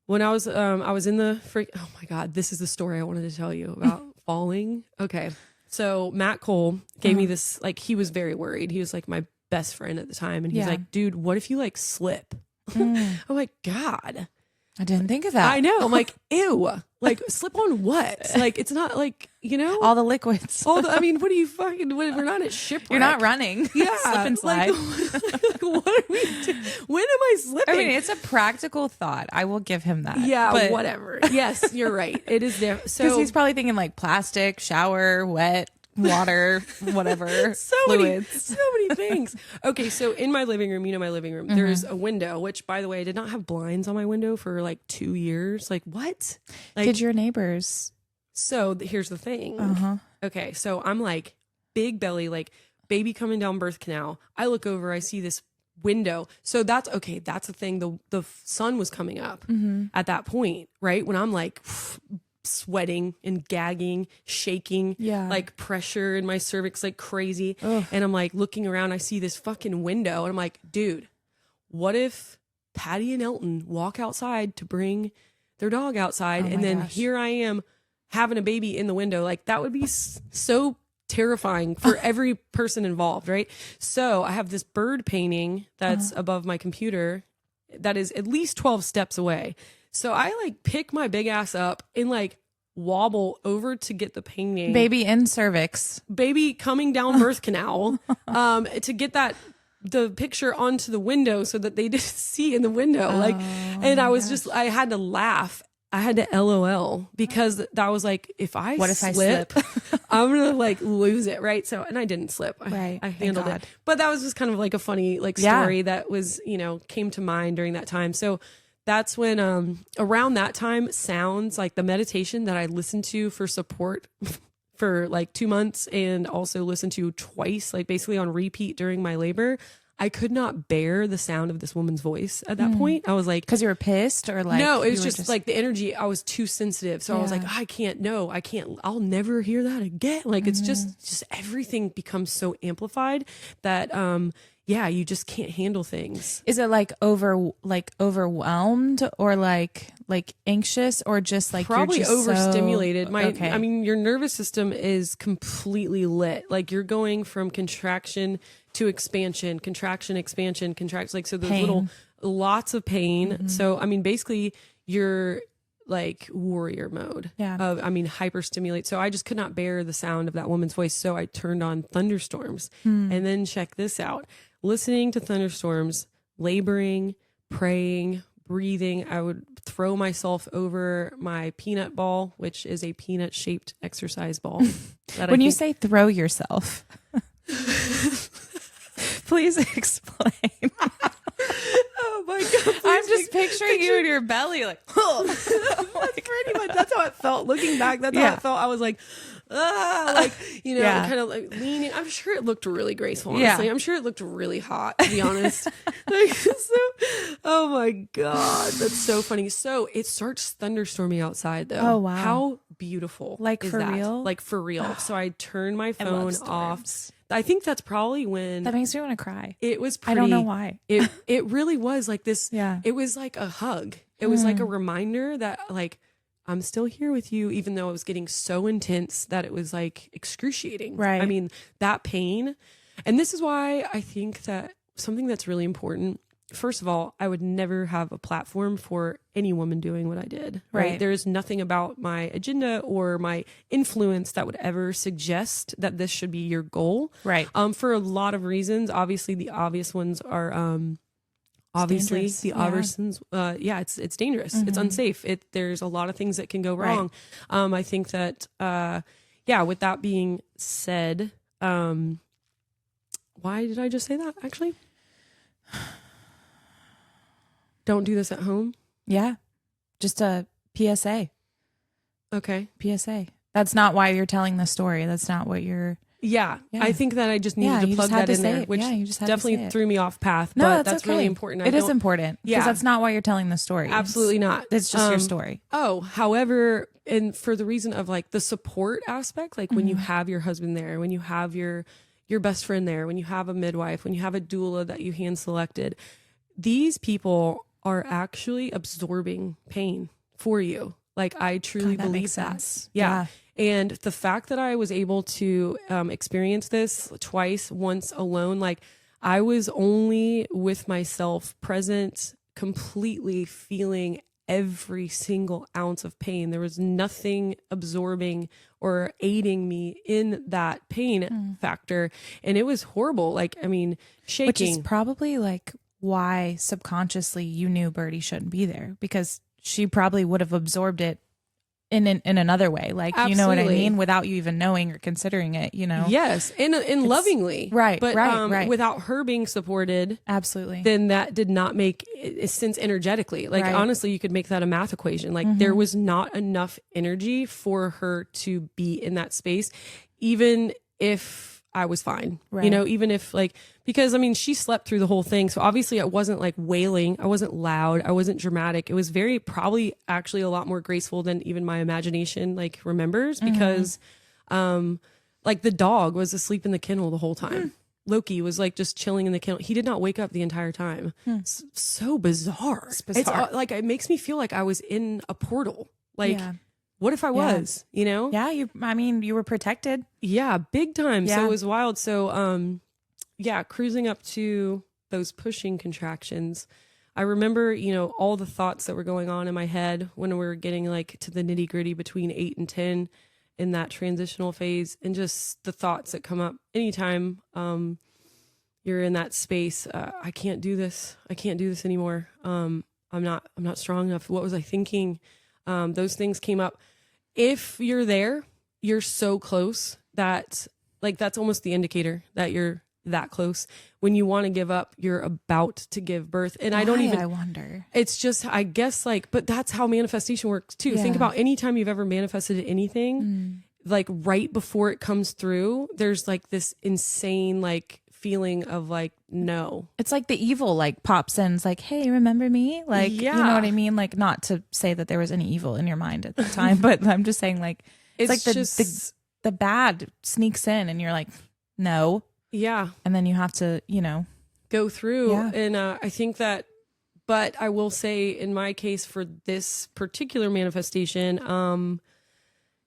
when I was in the oh my God, this is the story I wanted to tell you about falling. Okay. So Matt Cole gave me this, like, he was very worried. He was like my best friend at the time. And he's Yeah. like, dude, what if you like slip? I'm like, God, I didn't think of that. I know. I'm like, ew, like slip on what? Like, it's not like, All the liquids. I mean, what are you fucking, we're not at shipwreck. You're not running. Yeah. Slip and slide. Like, what are we doing? When am I slipping? I mean, it's a practical thought. I will give him that. yeah, But- whatever. Yes, you're right. It is there. Because So he's probably thinking like plastic, shower, wet, water, whatever, so fluids. many things. Okay, so in my living room, my living room, there's a window, which by the way, I did not have blinds on my window for like 2 years. Like what? Like, Did your neighbors? so here's the thing. Uh-huh. Okay, so I'm like big belly, like baby coming down birth canal. I look over, I see this window. So that's okay. That's the thing. The sun was coming up at that point, right? When I'm like sweating and gagging, shaking, Yeah. like pressure in my cervix like crazy. And I'm like looking around, I see this fucking window and I'm like, dude, what if Patty and Elton walk outside to bring their dog outside Oh my and then gosh. here I am having a baby in the window? Like that would be so terrifying for every person involved, right? So I have this bird painting that's above my computer that is at least 12 steps away. So I like pick my big ass up and like wobble over to get the painting. Baby in cervix. Baby coming down birth canal to get the picture onto the window so that they didn't see in the window. And I was just, I had to laugh. I had to LOL because that was like, if I What if I slip? I'm going to like lose it. Right. So, and I didn't slip. Right. I Thank handled God. it. But that was just kind of like a funny like Yeah. story that was, came to mind during that time. So that's when around that time sounds like the meditation that I listened to for support for like 2 months and also listened to twice, like basically on repeat during my labor. I could not bear the sound of this woman's voice at that point. I was like, Because you were pissed or like. no, it was you were just like the energy. I was too sensitive. So I was Yeah. like, I can't, I'll never hear that again. Like it's just everything becomes so amplified that, yeah, you just can't handle things. Is it like overwhelmed or like anxious or just like Probably you're just overstimulated. Okay. I mean, your nervous system is completely lit. Like you're going from contraction to expansion, contraction, expansion, contract. Like, so there's lots of pain. So, I mean, basically you're like warrior mode of, I mean, hyperstimulate. So I just could not bear the sound of that woman's voice. So I turned on thunderstorms and then check this out. Listening to thunderstorms, laboring, praying, breathing. I would throw myself over my peanut ball, which is a peanut shaped exercise ball. When you say throw yourself, please explain. Oh my God. I'm just picturing you in your belly like, that's pretty much, that's how it felt looking back. That's how it felt. I was like, you know, kind of like leaning. I'm sure it looked really graceful, honestly. I'm sure it looked really hot, to be honest. Oh my God. That's so funny. So it starts thunderstorming outside though. Oh wow. How beautiful. Like is for that? real? Like for real. So I turned my phone off. Storms. I think that's probably when That makes me want to cry. it was pretty, I don't know why. it really was like this. Yeah. It was like a hug. It was like a reminder that like, I'm still here with you, even though it was getting so intense that it was like excruciating. Right. I mean, that pain. And this is why I think that something that's really important. First of all, I would never have a platform for any woman doing what I did. Right. There's nothing about my agenda or my influence that would ever suggest that this should be your goal. Right. For a lot of reasons. Obviously, the obvious ones are obviously dangerous. It's dangerous. It's unsafe. There's a lot of things that can go wrong. I think that with that being said, why did I just say that actually? Don't do this at home. Yeah. Just a PSA. Okay. PSA. That's not why you're telling the story. That's not what you're Yeah. I think that I just needed to plug that in there, which you just had definitely threw me off path. No, but that's really okay. important. It is important because that's not why you're telling the story. Absolutely not. It's just your story. Oh, however, and for the reason of like the support aspect, like when you have your husband there, when you have your best friend there, when you have a midwife, when you have a doula that you hand selected, these people are actually absorbing pain for you. Like I truly believe that. Yeah. And the fact that I was able to experience this twice, once alone, like I was only with myself present, completely feeling every single ounce of pain. There was nothing absorbing or aiding me in that pain factor. And it was horrible. Like, I mean, shaking. Which is probably like why subconsciously you knew Birdie shouldn't be there, because she probably would have absorbed it in another way. Like, you know what I mean? Without you even knowing or considering it, you know? Yes. And lovingly. Right. But right. without her being supported. Absolutely. Then that did not make sense energetically. Like, honestly, you could make that a math equation. Like there was not enough energy for her to be in that space, even if I was fine, you know, even if like, because I mean, she slept through the whole thing. So obviously I wasn't like wailing. I wasn't loud. I wasn't dramatic. It was probably actually a lot more graceful than even my imagination like remembers, because like the dog was asleep in the kennel the whole time. Loki was like just chilling in the kennel. He did not wake up the entire time. So bizarre. It's bizarre. Like, it makes me feel like I was in a portal. Like, what if I was, you know? Yeah. You were protected. Yeah. Big time. Yeah. So it was wild. So, cruising up to those pushing contractions, I remember, you know, all the thoughts that were going on in my head when we were getting like to the nitty gritty between 8 and 10 in that transitional phase, and just the thoughts that come up anytime, you're in that space. I can't do this. I can't do this anymore. I'm not strong enough. What was I thinking? Those things came up. If you're there, you're so close that like, that's almost the indicator that you're that close. When you want to give up, you're about to give birth. And I wonder. It's just, I guess like, but that's how manifestation works too. Think about any time you've ever manifested anything, like right before it comes through, there's like this insane, like feeling of like, no, it's like the evil like pops in. It's like, hey, remember me? Like, you know what I mean? Like, not to say that there was any evil in your mind at the time, but I'm just saying like, it's like the bad sneaks in and you're like, no. Yeah. And then you have to, you know, go through. Yeah. And I think that, but I will say in my case for this particular manifestation,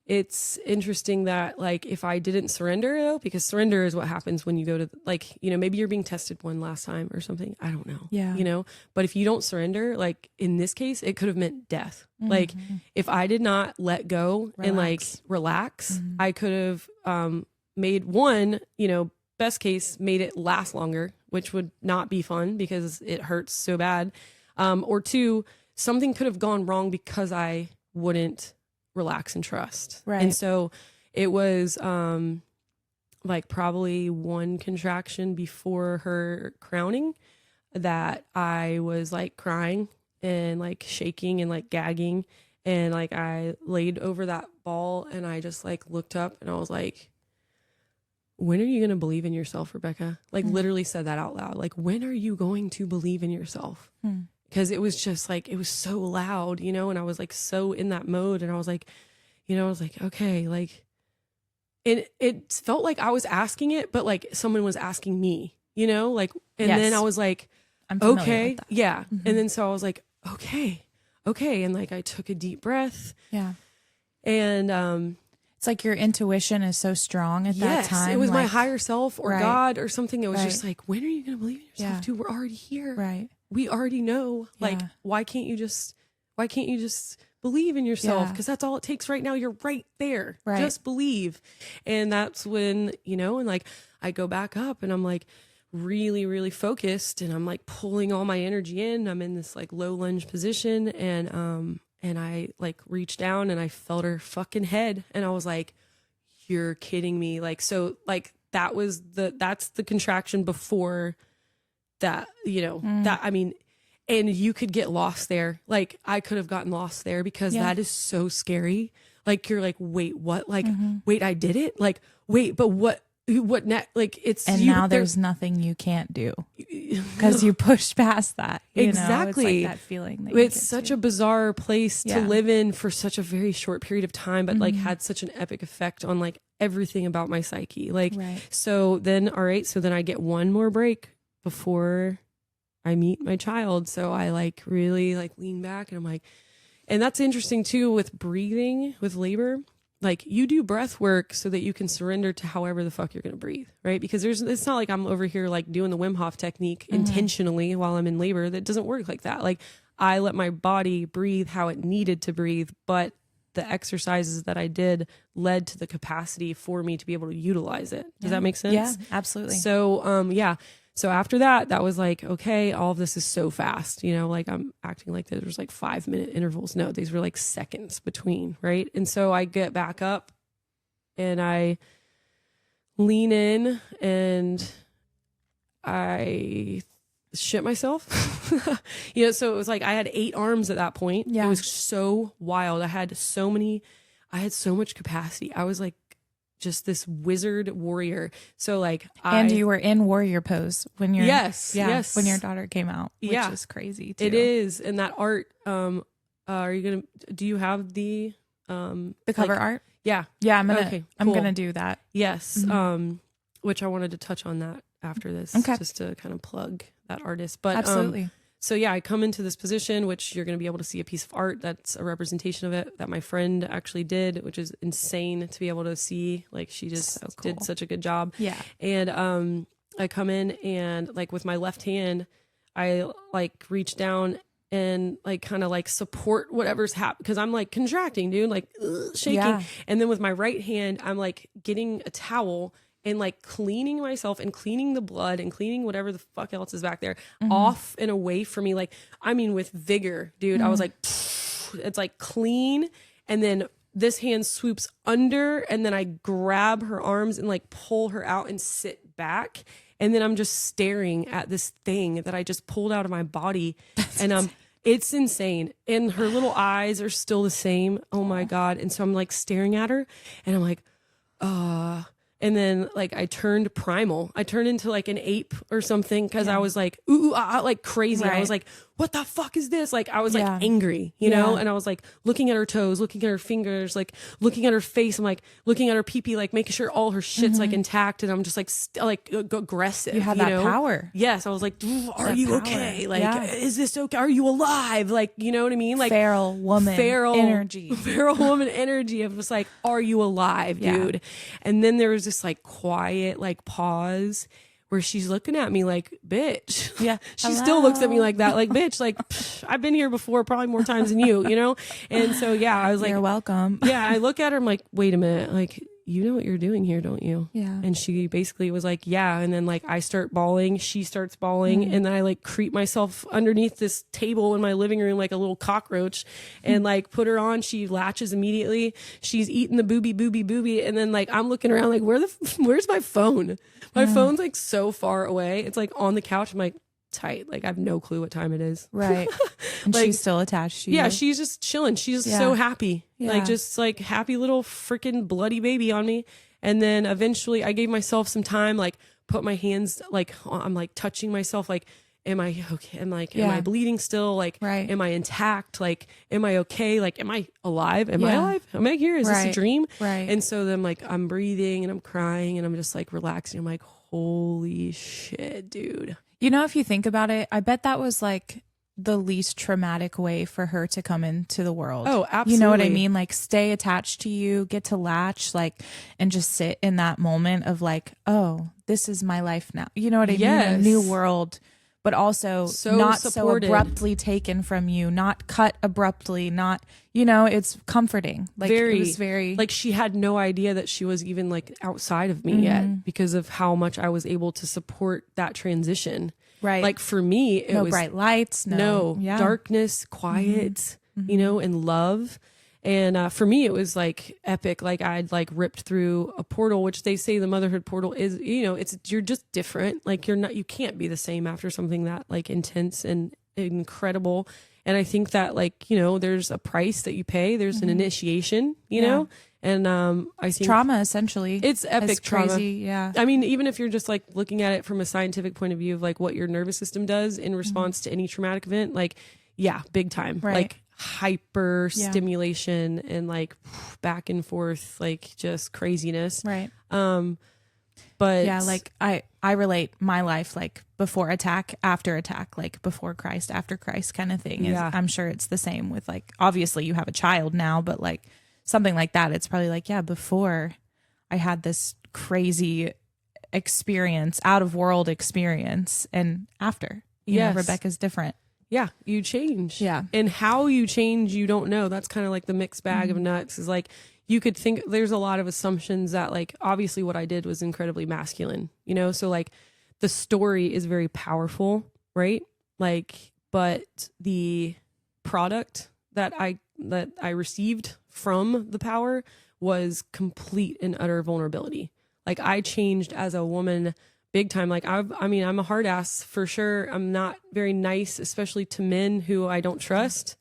it's interesting that like if I didn't surrender though, because surrender is what happens when you go to like, you know, maybe you're being tested one last time or something. I don't know. Yeah. You know, but if you don't surrender, like in this case, it could have meant death. Like if I did not let go and like relax, I could have made one, you know, best case made it last longer, which would not be fun because it hurts so bad. Or two, something could have gone wrong because I wouldn't relax and trust. Right. And so it was like probably one contraction before her crowning that I was like crying and like shaking and like gagging. And like I laid over that ball and I just like looked up and I was like, when are you going to believe in yourself, Rebecca? Like literally said that out loud. Like, when are you going to believe in yourself? Because it was just like, it was so loud, you know, and I was like so in that mode. And I was like, you know, I was like, okay, like, and it felt like I was asking it, but like someone was asking me, you know, like, and then I was like, I'm familiar okay, with that. yeah. And then so I was like, okay. And like I took a deep breath. Yeah. And it's like your intuition is so strong at that time. It was my like, higher self or God or something. It was just like, when are you going to believe in yourself, dude? We're already here. Right. We already know. Like, why can't you just believe in yourself? Because that's all it takes right now. You're right there. Right. Just believe. And that's when, you know, and like I go back up and I'm like really, really focused and I'm like pulling all my energy in. I'm in this like low lunge position and I like reached down and I felt her fucking head and I was like, you're kidding me. Like, so like that's the contraction before that, you know, that, I mean, and you could get lost there. Like I could have gotten lost there because that is so scary. Like, you're like, wait, what? Like, wait, I did it? Like, wait, but what next? Like it's, and now there's nothing you can't do because you pushed past that. Exactly. Know? It's like that feeling. That it's such a bizarre place to Yeah. live in for such a very short period of time, but like had such an epic effect on like everything about my psyche. Like, so then, all right. So then I get one more break before I meet my child. So I like really like lean back and I'm like, and that's interesting too with breathing, with labor. Like you do breath work so that you can surrender to however the fuck you're going to breathe. Right. Because it's not like I'm over here like doing the Wim Hof technique intentionally while I'm in labor. That doesn't work like that. Like I let my body breathe how it needed to breathe, but the exercises that I did led to the capacity for me to be able to utilize it. Does that make sense? Yeah, absolutely. So, So after that was like, okay, all of this is so fast, you know, like I'm acting like there was like 5-minute intervals. No, these were like seconds between. Right. And so I get back up and I lean in and I shit myself. You know, so it was like I had 8 arms at that point. Yeah. It was so wild. I had so much capacity. I was like just this wizard warrior. So like and you were in warrior pose when your yes when your daughter came out, which is crazy too. It is. And that art, do you have the cover art? Yeah. Yeah, I'm cool. gonna do that. Yes. Which I wanted to touch on that after this, just to kind of plug that artist. But absolutely. So yeah, I come into this position, which you're going to be able to see a piece of art that's a representation of it that my friend actually did, which is insane to be able to see. Like she just did such a good job. Yeah. And I come in and like with my left hand, I like reach down and like kind of like support whatever's happening because I'm like contracting, dude, like shaking. Yeah. And then with my right hand, I'm like getting a towel and like cleaning myself and cleaning the blood and cleaning whatever the fuck else is back there off and away from me. Like, I mean, with vigor, dude, I was like, it's like clean. And then this hand swoops under and then I grab her arms and like pull her out and sit back. And then I'm just staring at this thing that I just pulled out of my body. And it's insane. And her little eyes are still the same. Oh my God. And so I'm like staring at her and I'm like, and then like I turned primal. I turned into like an ape or something because I was like, ooh, like crazy. Right. I was like, what the fuck is this? Like, I was Yeah. like angry, you know? And I was like looking at her toes, looking at her fingers, like looking at her face. I'm like looking at her pee-pee, like making sure all her shit's like intact. And I'm just like, aggressive. You had that power. Yes. I was like, are you power. okay? Like, is this okay? Are you alive? Like, you know what I mean? Like Feral woman energy. Feral woman energy of just like, are you alive, dude? And then there was this like quiet, like pause where she's looking at me like, bitch. Yeah. She still looks at me like that, like, bitch, like, I've been here before, probably more times than you, you know? And so, yeah, I was like, you're welcome. yeah, I look at her, I'm like, wait a minute, like, you know what you're doing here, don't you? Yeah. And she basically was like, yeah. And then like I start bawling, she starts bawling, and then I like creep myself underneath this table in my living room like a little cockroach and like put her on. She latches immediately. She's eating the booby. And then like I'm looking around like, where's my phone? My phone's like so far away. It's like on the couch. I'm like, tight. Like I have no clue what time it is. Right. And like, she's still attached to you. Yeah, she's just chilling. She's just so happy. Yeah. Like just like happy little freaking bloody baby on me. And then eventually I gave myself some time, like put my hands like I'm like touching myself like am I okay? I'm like, am I bleeding still? Like, am I intact? Like, am I okay? Like, am I alive? Am I alive? Am I here? Is this a dream? Right. And so then like I'm breathing and I'm crying and I'm just like relaxing. I'm like, holy shit, dude. You know, if you think about it, I bet that was like the least traumatic way for her to come into the world. Oh, absolutely. You know what I mean? Like stay attached to you, get to latch, like, and just sit in that moment of like, oh, this is my life now. You know what I mean? A new world, but also not supported. So abruptly taken from you, not cut abruptly, not, you know, it's comforting. Like it was very like she had no idea that she was even like outside of me yet because of how much I was able to support that transition. Right. Like for me, it was bright lights, no darkness, quiet, you know, and love. And for me, it was like epic. Like I'd like ripped through a portal, which they say the motherhood portal is, you know, you're just different. Like you can't be the same after something that like intense and incredible. And I think that like, you know, there's a price that you pay. There's an initiation, you know, and I think trauma essentially. It's epic trauma. Crazy, yeah. I mean, even if you're just like looking at it from a scientific point of view of like what your nervous system does in response to any traumatic event, like, yeah, big time. Right. Like hyper stimulation and like back and forth, like just craziness. Right. But yeah, like I relate my life like before attack, after attack, like before Christ, after Christ kind of thing. I'm sure it's the same with like, obviously you have a child now, but like something like that, it's probably like, yeah, before I had this crazy experience, out of world experience, and after, you know, Rebecca's different. Yeah, you change. Yeah. And how you change, you don't know. That's kind of like the mixed bag of nuts is like, you could think there's a lot of assumptions that like, obviously what I did was incredibly masculine, you know? So like the story is very powerful, right? Like, but the product that I received from the power was complete and utter vulnerability. Like I changed as a woman big time. Like I mean, I'm a hard ass for sure. I'm not very nice, especially to men who I don't trust.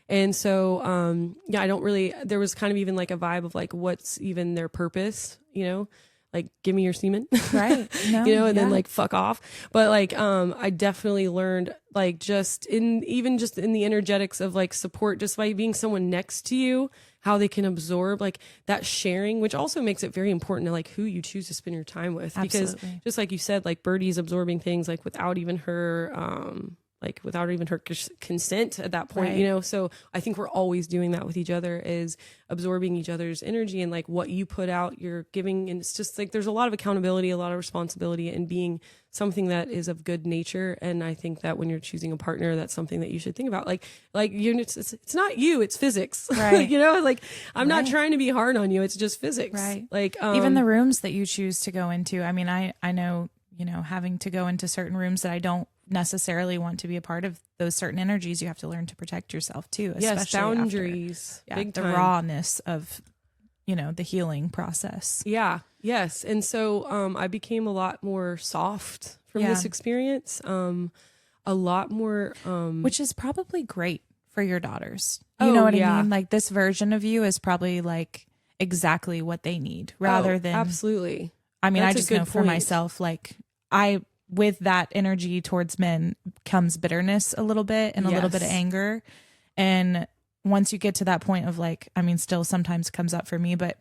And so, yeah, I don't really, there was kind of even like a vibe of like, what's even their purpose, you know, like give me your semen. Right. No, you know, and then like fuck off. But like, I definitely learned like just in the energetics of like support, just by being someone next to you, how they can absorb like that sharing, which also makes it very important to like who you choose to spend your time with. Absolutely. Because just like you said, like Birdie's absorbing things like without even her consent at that point, you know? So I think we're always doing that with each other, is absorbing each other's energy, and like what you put out, you're giving. And it's just like, there's a lot of accountability, a lot of responsibility, and being something that is of good nature. And I think that when you're choosing a partner, that's something that you should think about. Like it's not you, it's physics. Right. You know, like I'm not trying to be hard on you. It's just physics. Right. Like, even the rooms that you choose to go into. I mean, I know, you know, having to go into certain rooms that I don't necessarily want to be a part of, those certain energies, you have to learn to protect yourself too. Yes, especially boundaries. After, big the time. rawness of, you know, the healing process. Yeah. Yes. And so I became a lot more soft from this experience. A lot more which is probably great for your daughters. You know what I mean? Like this version of you is probably like exactly what they need, rather than absolutely. I mean, That's I just know for myself, like with that energy towards men comes bitterness a little bit and a little bit of anger. And once you get to that point of like, I mean, still sometimes comes up for me, but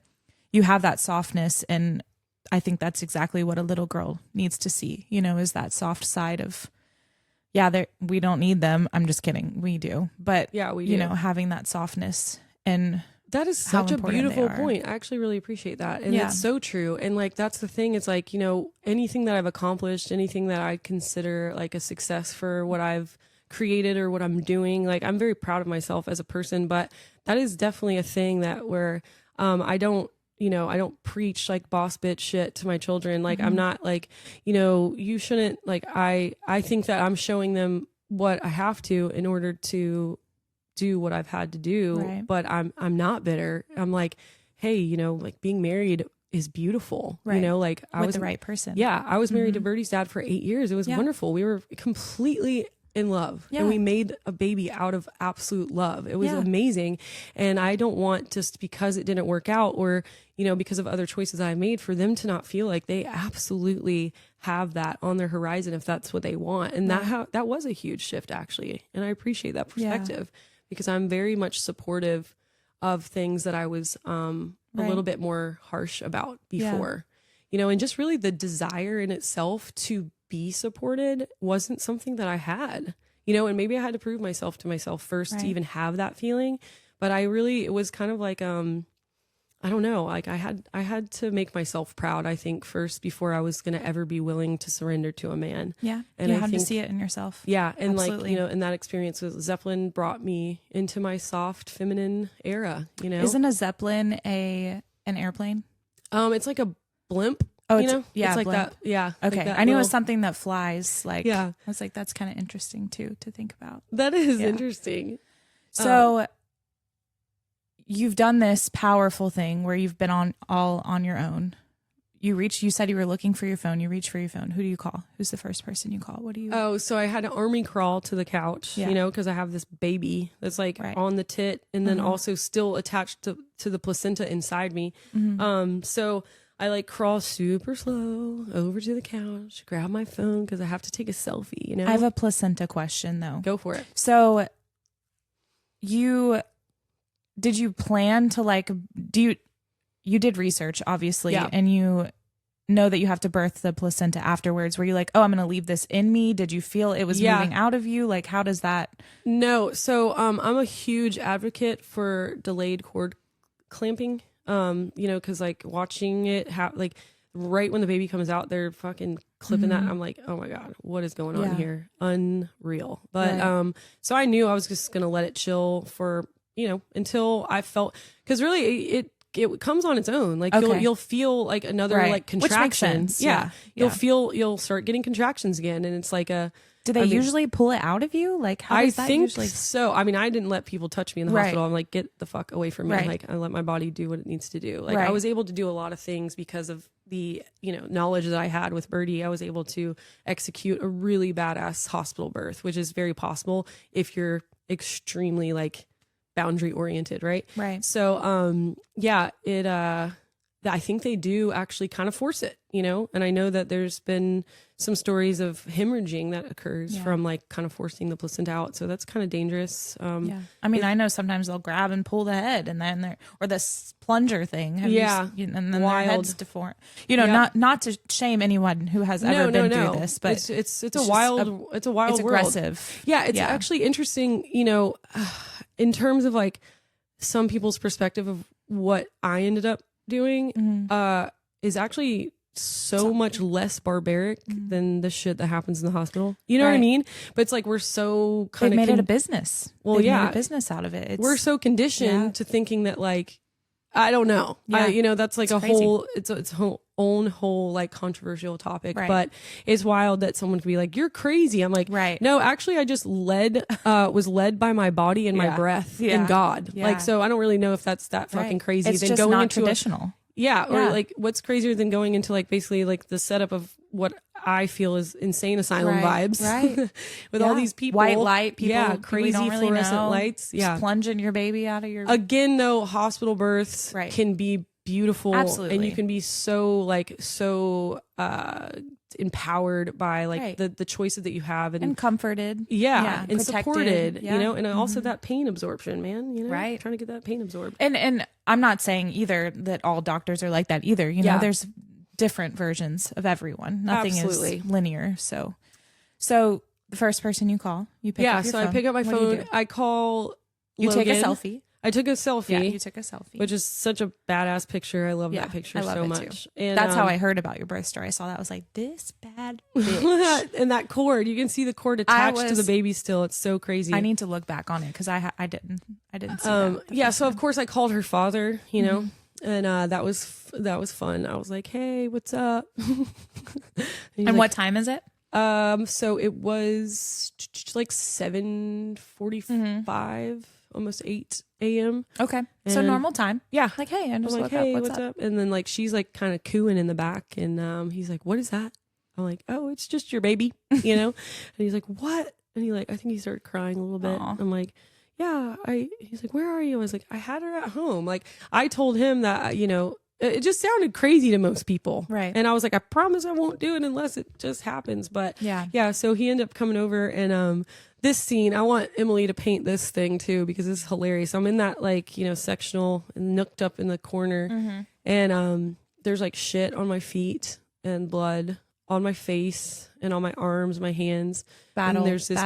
you have that softness. And I think that's exactly what a little girl needs to see, you know, is that soft side of, we don't need them. I'm just kidding. We do. But, we do. You know, having that softness and that is such a beautiful point. I actually really appreciate that. And it's so true. And like, that's the thing. It's like, you know, anything that I've accomplished, anything that I consider like a success for what I've created or what I'm doing, like I'm very proud of myself as a person, but that is definitely a thing that where I don't preach like boss bitch shit to my children. Like I'm not like, you know, you shouldn't like, I think that I'm showing them what I have to in order to do what I've had to do, right. But I'm not bitter. I'm like, hey, you know, like being married is beautiful, right. You know, like I was the right person. Yeah. I was married to Birdie's dad for 8 years. It was wonderful. We were completely in love and we made a baby out of absolute love. It was amazing. And I don't want just because it didn't work out or, you know, because of other choices I made for them to not feel like they absolutely have that on their horizon if that's what they want. And that was a huge shift actually. And I appreciate that perspective because I'm very much supportive of things that I was a little bit more harsh about before, you know, and just really the desire in itself to be supported wasn't something that I had, you know, and maybe I had to prove myself to myself first to even have that feeling. But it was kind of like, I don't know, like I had to make myself proud, I think, first before I was going to ever be willing to surrender to a man. Yeah. And you have to see it in yourself. Yeah. And absolutely. Like, you know, and that experience with Zeppelin brought me into my soft feminine era, you know. Isn't a Zeppelin an airplane? It's like a blimp. Oh, it's like blimp. that. Yeah. Okay. Like that I knew it was something that flies. Like, yeah. I was like, that's kind of interesting too, to think about. That is interesting. So you've done this powerful thing where you've been all on your own. You said you were looking for your phone. You reach for your phone. Who do you call? Who's the first person you call? What do you? Oh, so I had to army crawl to the couch, you know, because I have this baby that's like on the tit and then also still attached to the placenta inside me. So I like crawl super slow over to the couch, grab my phone because I have to take a selfie, you know? I have a placenta question though. Go for it. So did you plan to like, you did research obviously and you know that you have to birth the placenta afterwards. Were you like, oh, I'm going to leave this in me? Did you feel it was moving out of you? Like, how does that? No. So I'm a huge advocate for delayed cord clamping. You know, cause like watching it like right when the baby comes out, they're fucking clipping that. I'm like, oh my God, what is going on here? Unreal. But, so I knew I was just going to let it chill for, you know, until I felt, cause really it comes on its own. Like you'll feel like another like contraction. Which makes sense. Yeah. You'll start getting contractions again. And it's like do they usually pull it out of you? Like how does that usually? So. I mean, I didn't let people touch me in the hospital. I'm like, get the fuck away from me. Like I let my body do what it needs to do. Like I was able to do a lot of things because of the, you know, knowledge that I had with Birdie. I was able to execute a really badass hospital birth, which is very possible if you're extremely like boundary oriented. Right. So, I think they do actually kind of force it, you know, and I know that there's been some stories of hemorrhaging that occurs from like kind of forcing the placenta out. So that's kind of dangerous. I mean, I know sometimes they'll grab and pull the head and then or this plunger thing. And then their head's deformed, you know, not to shame anyone who has ever been through this, but it's a wild world. Aggressive. Yeah. It's actually interesting, you know, in terms of like some people's perspective of what I ended up doing is actually so much less barbaric than the shit that happens in the hospital. You know what I mean? But it's like we're so kind of made it a business. Well, made a business out of it. We're so conditioned to thinking that like I don't know. You know, that's like it's whole it's own whole like controversial topic, but it's wild that someone could be like, you're crazy. I'm like, no, actually I just was led by my body and my breath and God. Like, so I don't really know if that's that fucking crazy. It's then just going not into traditional. Or like what's crazier than going into like basically like the setup of what I feel is insane asylum vibes with all these people, white light people, crazy don't really fluorescent know. lights, just plunging your baby out of your. Again, though, hospital births can be beautiful. Absolutely. And you can be so empowered by like the choices that you have and comforted. and protected. supported, Yeah. you know, and also that pain absorption, man, you know, Right. trying to get that pain absorbed. And I'm not saying either that all doctors are like that either. You know, there's different versions of everyone. Nothing Absolutely. is linear. So the first person you call, you pick up your phone. I pick up my What do you phone. do? I call You take a Logan. selfie. I took a selfie. Yeah, you took a selfie. Which is such a badass picture. I love that picture I love so it much. Too. And that's how I heard about your birth story. I saw that. I was like, this bad bitch. And that cord, you can see the cord attached to the baby still. It's so crazy. I need to look back on it because I didn't see that. So of course I called her father, you know, and that was fun. I was like, hey, what's up? And like, what time is it? So it was like 7:45, almost 8 a.m. Okay. So normal time. Yeah. Like, hey, I just I'm woke like, hey, up. what's up? And then like, she's like kind of cooing in the back. And he's like, what is that? I'm like, oh, it's just your baby, you know? And he's like, what? And I think he started crying a little bit. Aww. I'm like, yeah, he's like, where are you? I was like, I had her at home. Like I told him that, you know, it just sounded crazy to most people. Right. And I was like, I promise I won't do it unless it just happens. But yeah. So he ended up coming over and, this scene, I want Emily to paint this thing too, because it's hilarious. I'm in that like, you know, sectional and nooked up in the corner and, there's like shit on my feet and blood on my face and on my arms, my hands. Battle and there's this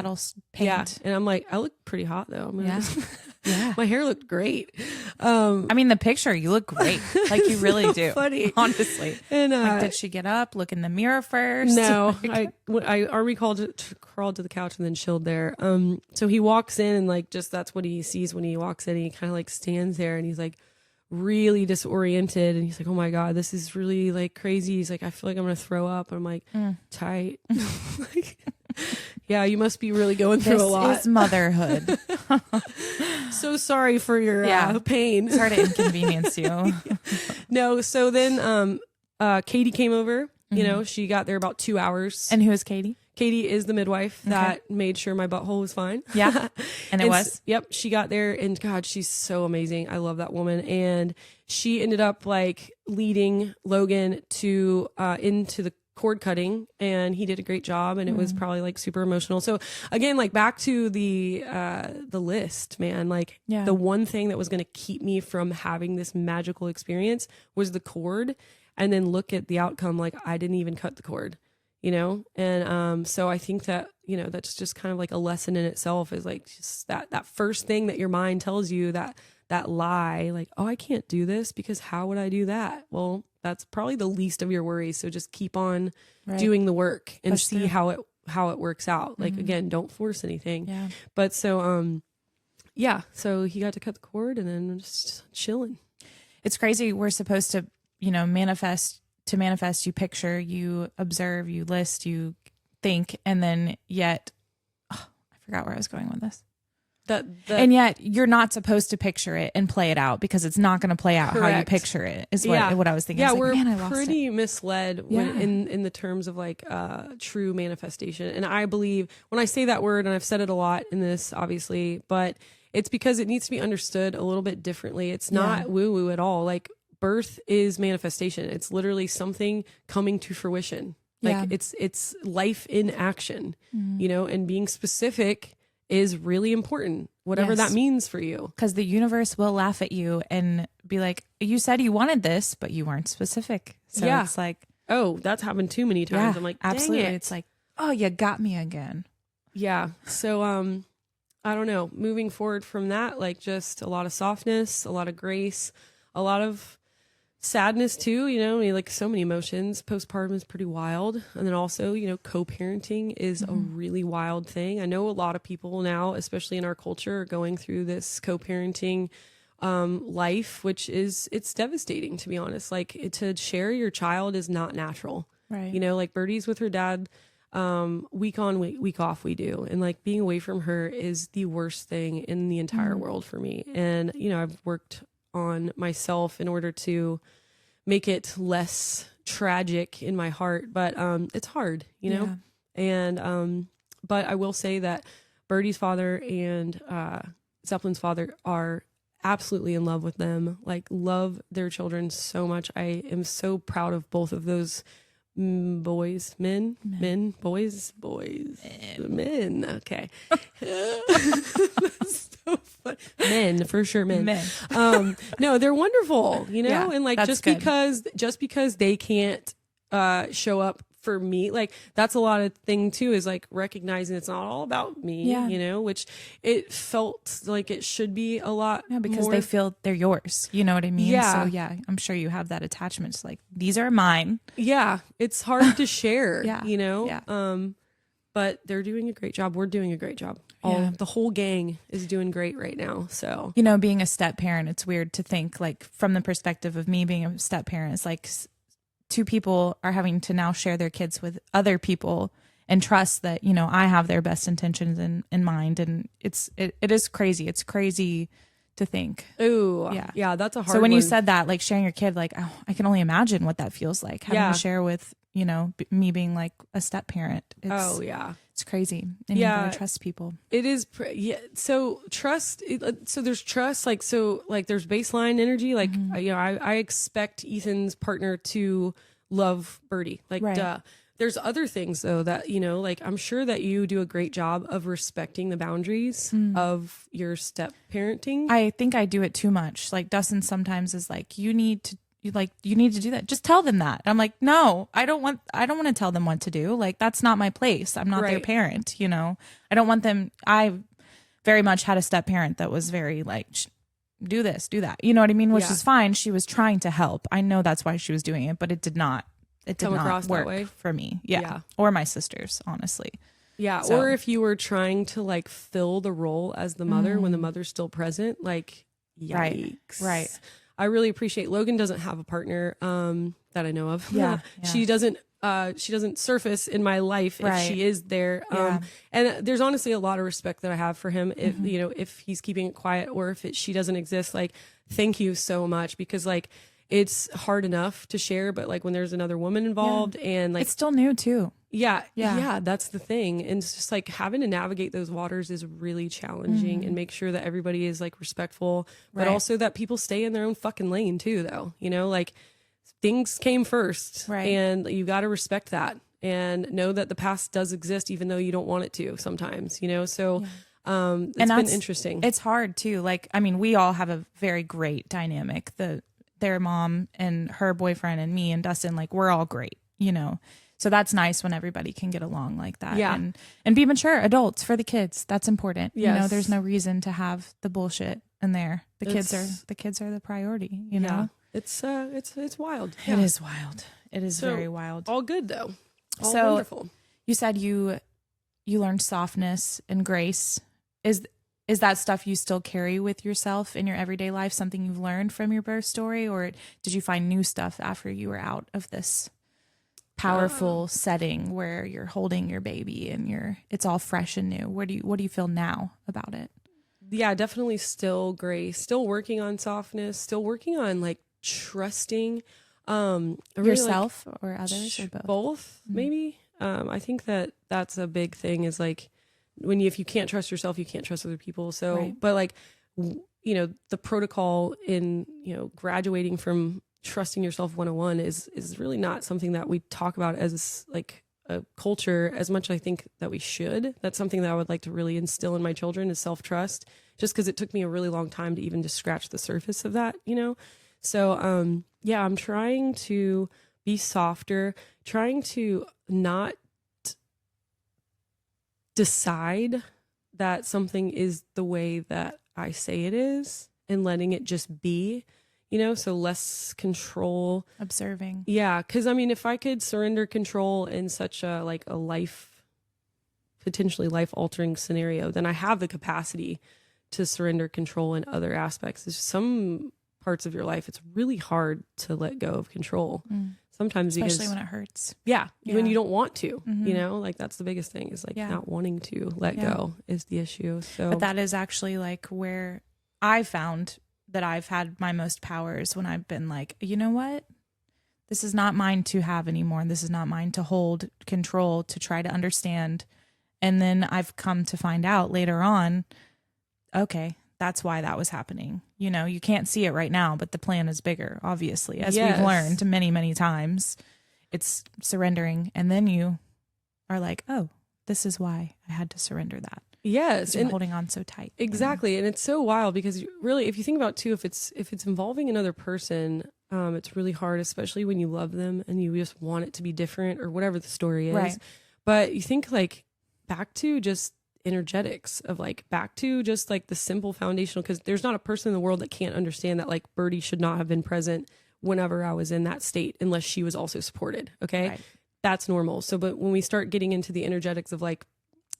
paint. Yeah. And I'm like, I look pretty hot though. Yeah. My hair looked great. I mean, the picture, you look great. Like you really do. Funny. Honestly. And like, did she get up, look in the mirror first? No, I army crawled to the couch and then chilled there. So he walks in and like, just, that's what he sees when he walks in. He kind of like stands there and he's like really disoriented. And he's like, oh my God, this is really like crazy. He's like, I feel like I'm going to throw up. I'm like, tight. Like, yeah, you must be really going through a lot. This is motherhood. So sorry for your pain. Sorry to inconvenience you. No, so then Katie came over. You know, she got there about 2 hours. And who is Katie? Katie is the midwife that made sure my butthole was fine. Yeah. And it was? Yep. She got there and God, she's so amazing. I love that woman. And she ended up like leading Logan to into the cord cutting and he did a great job and it was probably like super emotional. So again, like back to the list, man, like the one thing that was going to keep me from having this magical experience was the cord. And then look at the outcome. Like I didn't even cut the cord, you know? And so I think that, you know, that's just kind of like a lesson in itself is like just that first thing that your mind tells you, that lie, like, oh, I can't do this because how would I do that? Well, that's probably the least of your worries. So just keep on doing the work and see how it works out. Like, again, don't force anything. Yeah. But so, so he got to cut the cord and then just chilling. It's crazy. We're supposed to, you know, manifest, you picture, you observe, you list, you think, and then yet, I forgot where I was going with this. And yet you're not supposed to picture it and play it out because it's not going to play out how you picture it is what I was thinking. Yeah, like, we're pretty misled when, in the terms of like true manifestation. And I believe when I say that word, and I've said it a lot in this, obviously, but it's because it needs to be understood a little bit differently. It's not woo-woo at all. Like birth is manifestation. It's literally something coming to fruition. Like it's life in action, you know, and being specific is really important, whatever that means for you. Because the universe will laugh at you and be like, you said you wanted this, but you weren't specific. So it's like, oh, that's happened too many times. I'm like, absolutely. Dang it. It's like, oh, you got me again. Yeah. So, I don't know, moving forward from that, like just a lot of softness, a lot of grace, a lot of sadness too, you know, I mean, like so many emotions. Postpartum is pretty wild. And then also, you know, co-parenting is a really wild thing. I know a lot of people now, especially in our culture, are going through this co-parenting life, which it's devastating, to be honest. Like to share your child is not natural. Right. You know, like Birdie's with her dad week on, week off we do. And like being away from her is the worst thing in the entire world for me. And, you know, I've worked on myself in order to make it less tragic in my heart, but it's hard, you know. And but I will say that Birdie's father and Zeppelin's father are absolutely in love with them, like love their children so much. I am so proud of both of those boys, men. Okay. That's so fun. Men, for sure. Men. No, they're wonderful, you know, Yeah, and like, that's just good. because they can't, show up for me, like that's a lot of thing too, is like recognizing it's not all about me, Yeah. you know, which it felt like it should be a lot because more. they feel they're yours. You know what I mean? Yeah. So yeah, I'm sure you have that attachment. It's like, these are mine. Yeah, it's hard to share, Yeah. you know? Yeah. But they're doing a great job. We're doing a great job. Yeah. The whole gang is doing great right now. So, You know, being a step parent, it's weird to think, like, from the perspective of me being a step parent, it's like two people are having to now share their kids with other people and trust that, you know, I have their best intentions in mind. And it is crazy. It's crazy to think. ooh, Yeah. yeah, that's a hard So when one. you said that, like sharing your kid, like, oh, I can only imagine what that feels like, having Yeah. to share with, you know, me being like a step parent. oh yeah, It's crazy. And you Yeah. gotta trust people. it is. Yeah. So trust. So there's trust. Like, so like there's baseline energy. Like, you know, I expect Ethan's partner to love Birdie. Like, Right. duh. There's other things though that, you know, like I'm sure that you do a great job of respecting the boundaries of your step parenting. I think I do it too much. Like Dustin sometimes is like, you need to do that. Just tell them that. I'm like, no, I don't want to tell them what to do. Like, that's not my place. I'm not their Right. parent, you know. I don't want them. I very much had a step parent that was very like, do this, do that. You know what I mean? Which Yeah. is fine. She was trying to help. I know that's why she was doing it, but it did not Come across that work way? for me. Yeah. Yeah. Or my sisters, honestly. Yeah, So- or if you were trying to like fill the role as the mother when the mother's still present, like Right, yikes. right. I really appreciate Logan doesn't have a partner that I know of. Yeah, She doesn't surface in my life Right. if she is there. Yeah. And there's honestly a lot of respect that I have for him if you know, if he's keeping it quiet or if she doesn't exist. Like, thank you so much, because like it's hard enough to share, but like when there's another woman involved and like It's still new too. yeah, that's the thing. And it's just like having to navigate those waters is really challenging and make sure that everybody is like respectful, but Right. also that people stay in their own fucking lane too, though. You know, like things came first, Right. and you got to respect that and know that the past does exist, even though you don't want it to sometimes, you know? So, it's been that's- interesting. It's hard too. Like, I mean, we all have a very great dynamic. Their mom and her boyfriend and me and Dustin, like, we're all great, you know? So that's nice when everybody can get along like that. Yeah. And be mature adults for the kids. That's important. You know, Yes. there's no reason to have the bullshit in there. The kids are the priority, you know? It's wild. It is wild. It is So, very wild. all good though. All So- wonderful. You said you learned softness and grace. Is that stuff you still carry with yourself in your everyday life, something you've learned from your birth story, or did you find new stuff after you were out of this powerful setting where you're holding your baby and it's all fresh and new? What do you feel now about it? Yeah, definitely still grace, still working on softness, still working on like trusting I really Yourself or others or both? both maybe. I think that that's a big thing, is like if you can't trust yourself, you can't trust other people. So, Right. but like, you know, the protocol in, you know, graduating from trusting yourself 101 is really not something that we talk about as like a culture as much as I think that we should. That's something that I would like to really instill in my children, is self-trust, just because it took me a really long time to even just scratch the surface of that, you know? So, yeah, I'm trying to be softer, trying to not decide that something is the way that I say it is and letting it just be, you know, so less control. Observing. Yeah, because I mean, if I could surrender control in such a like a potentially life altering scenario, then I have the capacity to surrender control in other aspects. There's some parts of your life it's really hard to let go of control. Sometimes Especially because when it hurts. yeah, when Yeah. you don't want to, Mhm. you know, like that's the biggest thing, is like Yeah. not wanting to let Yeah. go is the issue. So But that is actually like where I found that I've had my most powers, when I've been like, you know what? This is not mine to have anymore. This is not mine to hold control, to try to understand. And then I've come to find out later on, okay, that's why that was happening. You know, you can't see it right now, but the plan is bigger, obviously, as Yes. we've learned many, many times. It's surrendering. And then you are like, oh, this is why I had to surrender that. Yes. And holding on so tight. Exactly. And it's so wild because really, if you think about too, if it's involving another person, it's really hard, especially when you love them and you just want it to be different or whatever the story is. Right. But you think like back to just energetics of like back to just like the simple foundational, because there's not a person in the world that can't understand that like Birdie should not have been present whenever I was in that state unless she was also supported. Okay. Right. That's normal. So, but when we start getting into the energetics of like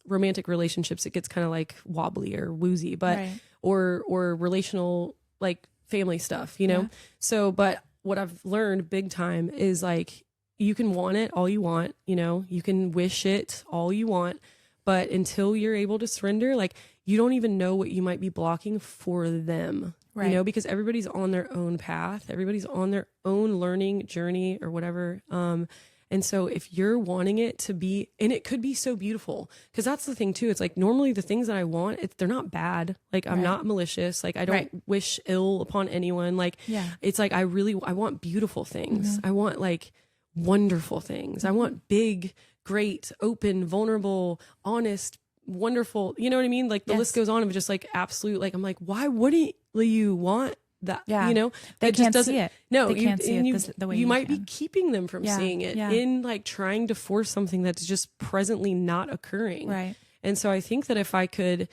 romantic relationships, it gets kind of like wobbly or woozy, but Right. or relational like family stuff, you know? Yeah. So, but what I've learned big time is like you can want it all you want, you know, you can wish it all you want, but until you're able to surrender, like you don't even know what you might be blocking for them. Right. You know, because everybody's on their own path, everybody's on their own learning journey or whatever. And so if you're wanting it to be, and it could be so beautiful, because that's the thing too. It's like normally the things that I want, they're not bad. Like I'm Right. not malicious. Like I don't Right. wish ill upon anyone. Like Yeah. it's like I want beautiful things. I want like wonderful things. I want big, great, open, vulnerable, honest, wonderful. You know what I mean? Like the Yes. list goes on of just like absolute. Like I'm like, why wouldn't you want that? Yeah. You know, They it just can't doesn't- see it. No, They can't see and it the way you you might be can. keeping them from Yeah, seeing it yeah. in like trying to force something that's just presently not occurring. Right. And so I think that if I could,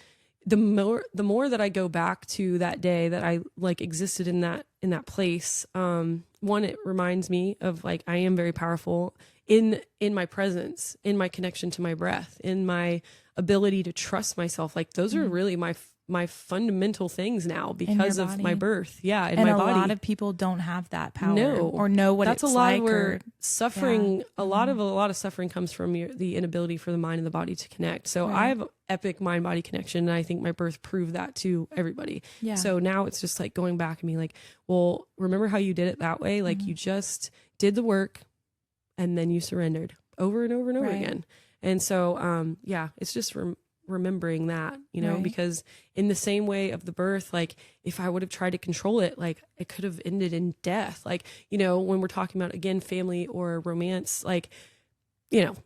the more that I go back to that day that I like existed in that place, one, it reminds me of like I am very powerful in my presence, in my connection to my breath, in my ability to trust myself. Like those are really my fundamental things now because of my body. birth. Yeah. In And my a body. lot of people don't have that power No. or know what That's it's a lot like. where Or, suffering, yeah. a lot of suffering comes from the inability for the mind and the body to connect. So Right. I have epic mind body connection. And I think my birth proved that to everybody. Yeah. So now it's just like going back and being like, well, remember how you did it that way? Like you just did the work and then you surrendered over and over and over Right. again. And so, yeah, it's just remembering that, you know, Right. because in the same way of the birth, like if I would have tried to control it, like it could have ended in death. Like, you know, when we're talking about again, family or romance, like, you know,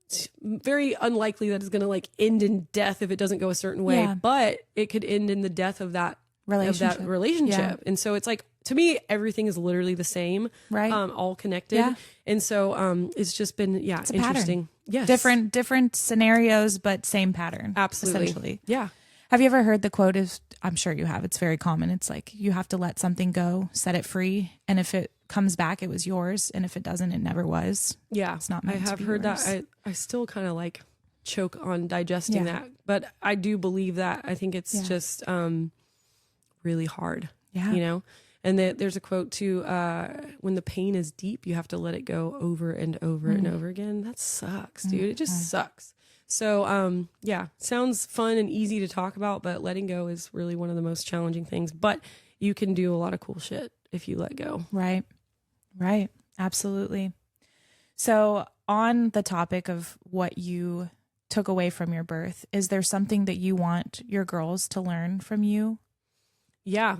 it's very unlikely that it's going to like end in death if it doesn't go a certain way, Yeah. but it could end in the death of that relationship. Yeah. And so it's like, to me, everything is literally the same, Right. all connected. Yeah. And so, it's just been, yeah, It's a pattern. interesting. Yes. different scenarios, but same pattern. Absolutely. Essentially. Yeah. Have you ever heard the quote is, I'm sure you have, it's very common. It's like, you have to let something go, set it free. And if it comes back, it was yours. And if it doesn't, it never was. Yeah. It's not I meant to have be heard yours. that. I still kind of like choke on digesting Yeah. that, but I do believe that. I think it's Yeah. just, really hard, Yeah. you know? And there's a quote too, when the pain is deep, you have to let it go over and over and over again. That sucks, dude. It just sucks. So, yeah, sounds fun and easy to talk about, but letting go is really one of the most challenging things, but you can do a lot of cool shit if you let go. Right. Right. Absolutely. So, on the topic of what you took away from your birth, is there something that you want your girls to learn from you? Yeah.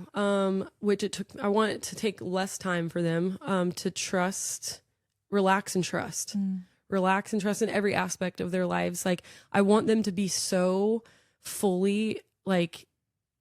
Which I want it to take less time for them, to trust, relax and trust. Relax and trust in every aspect of their lives. Like I want them to be so fully like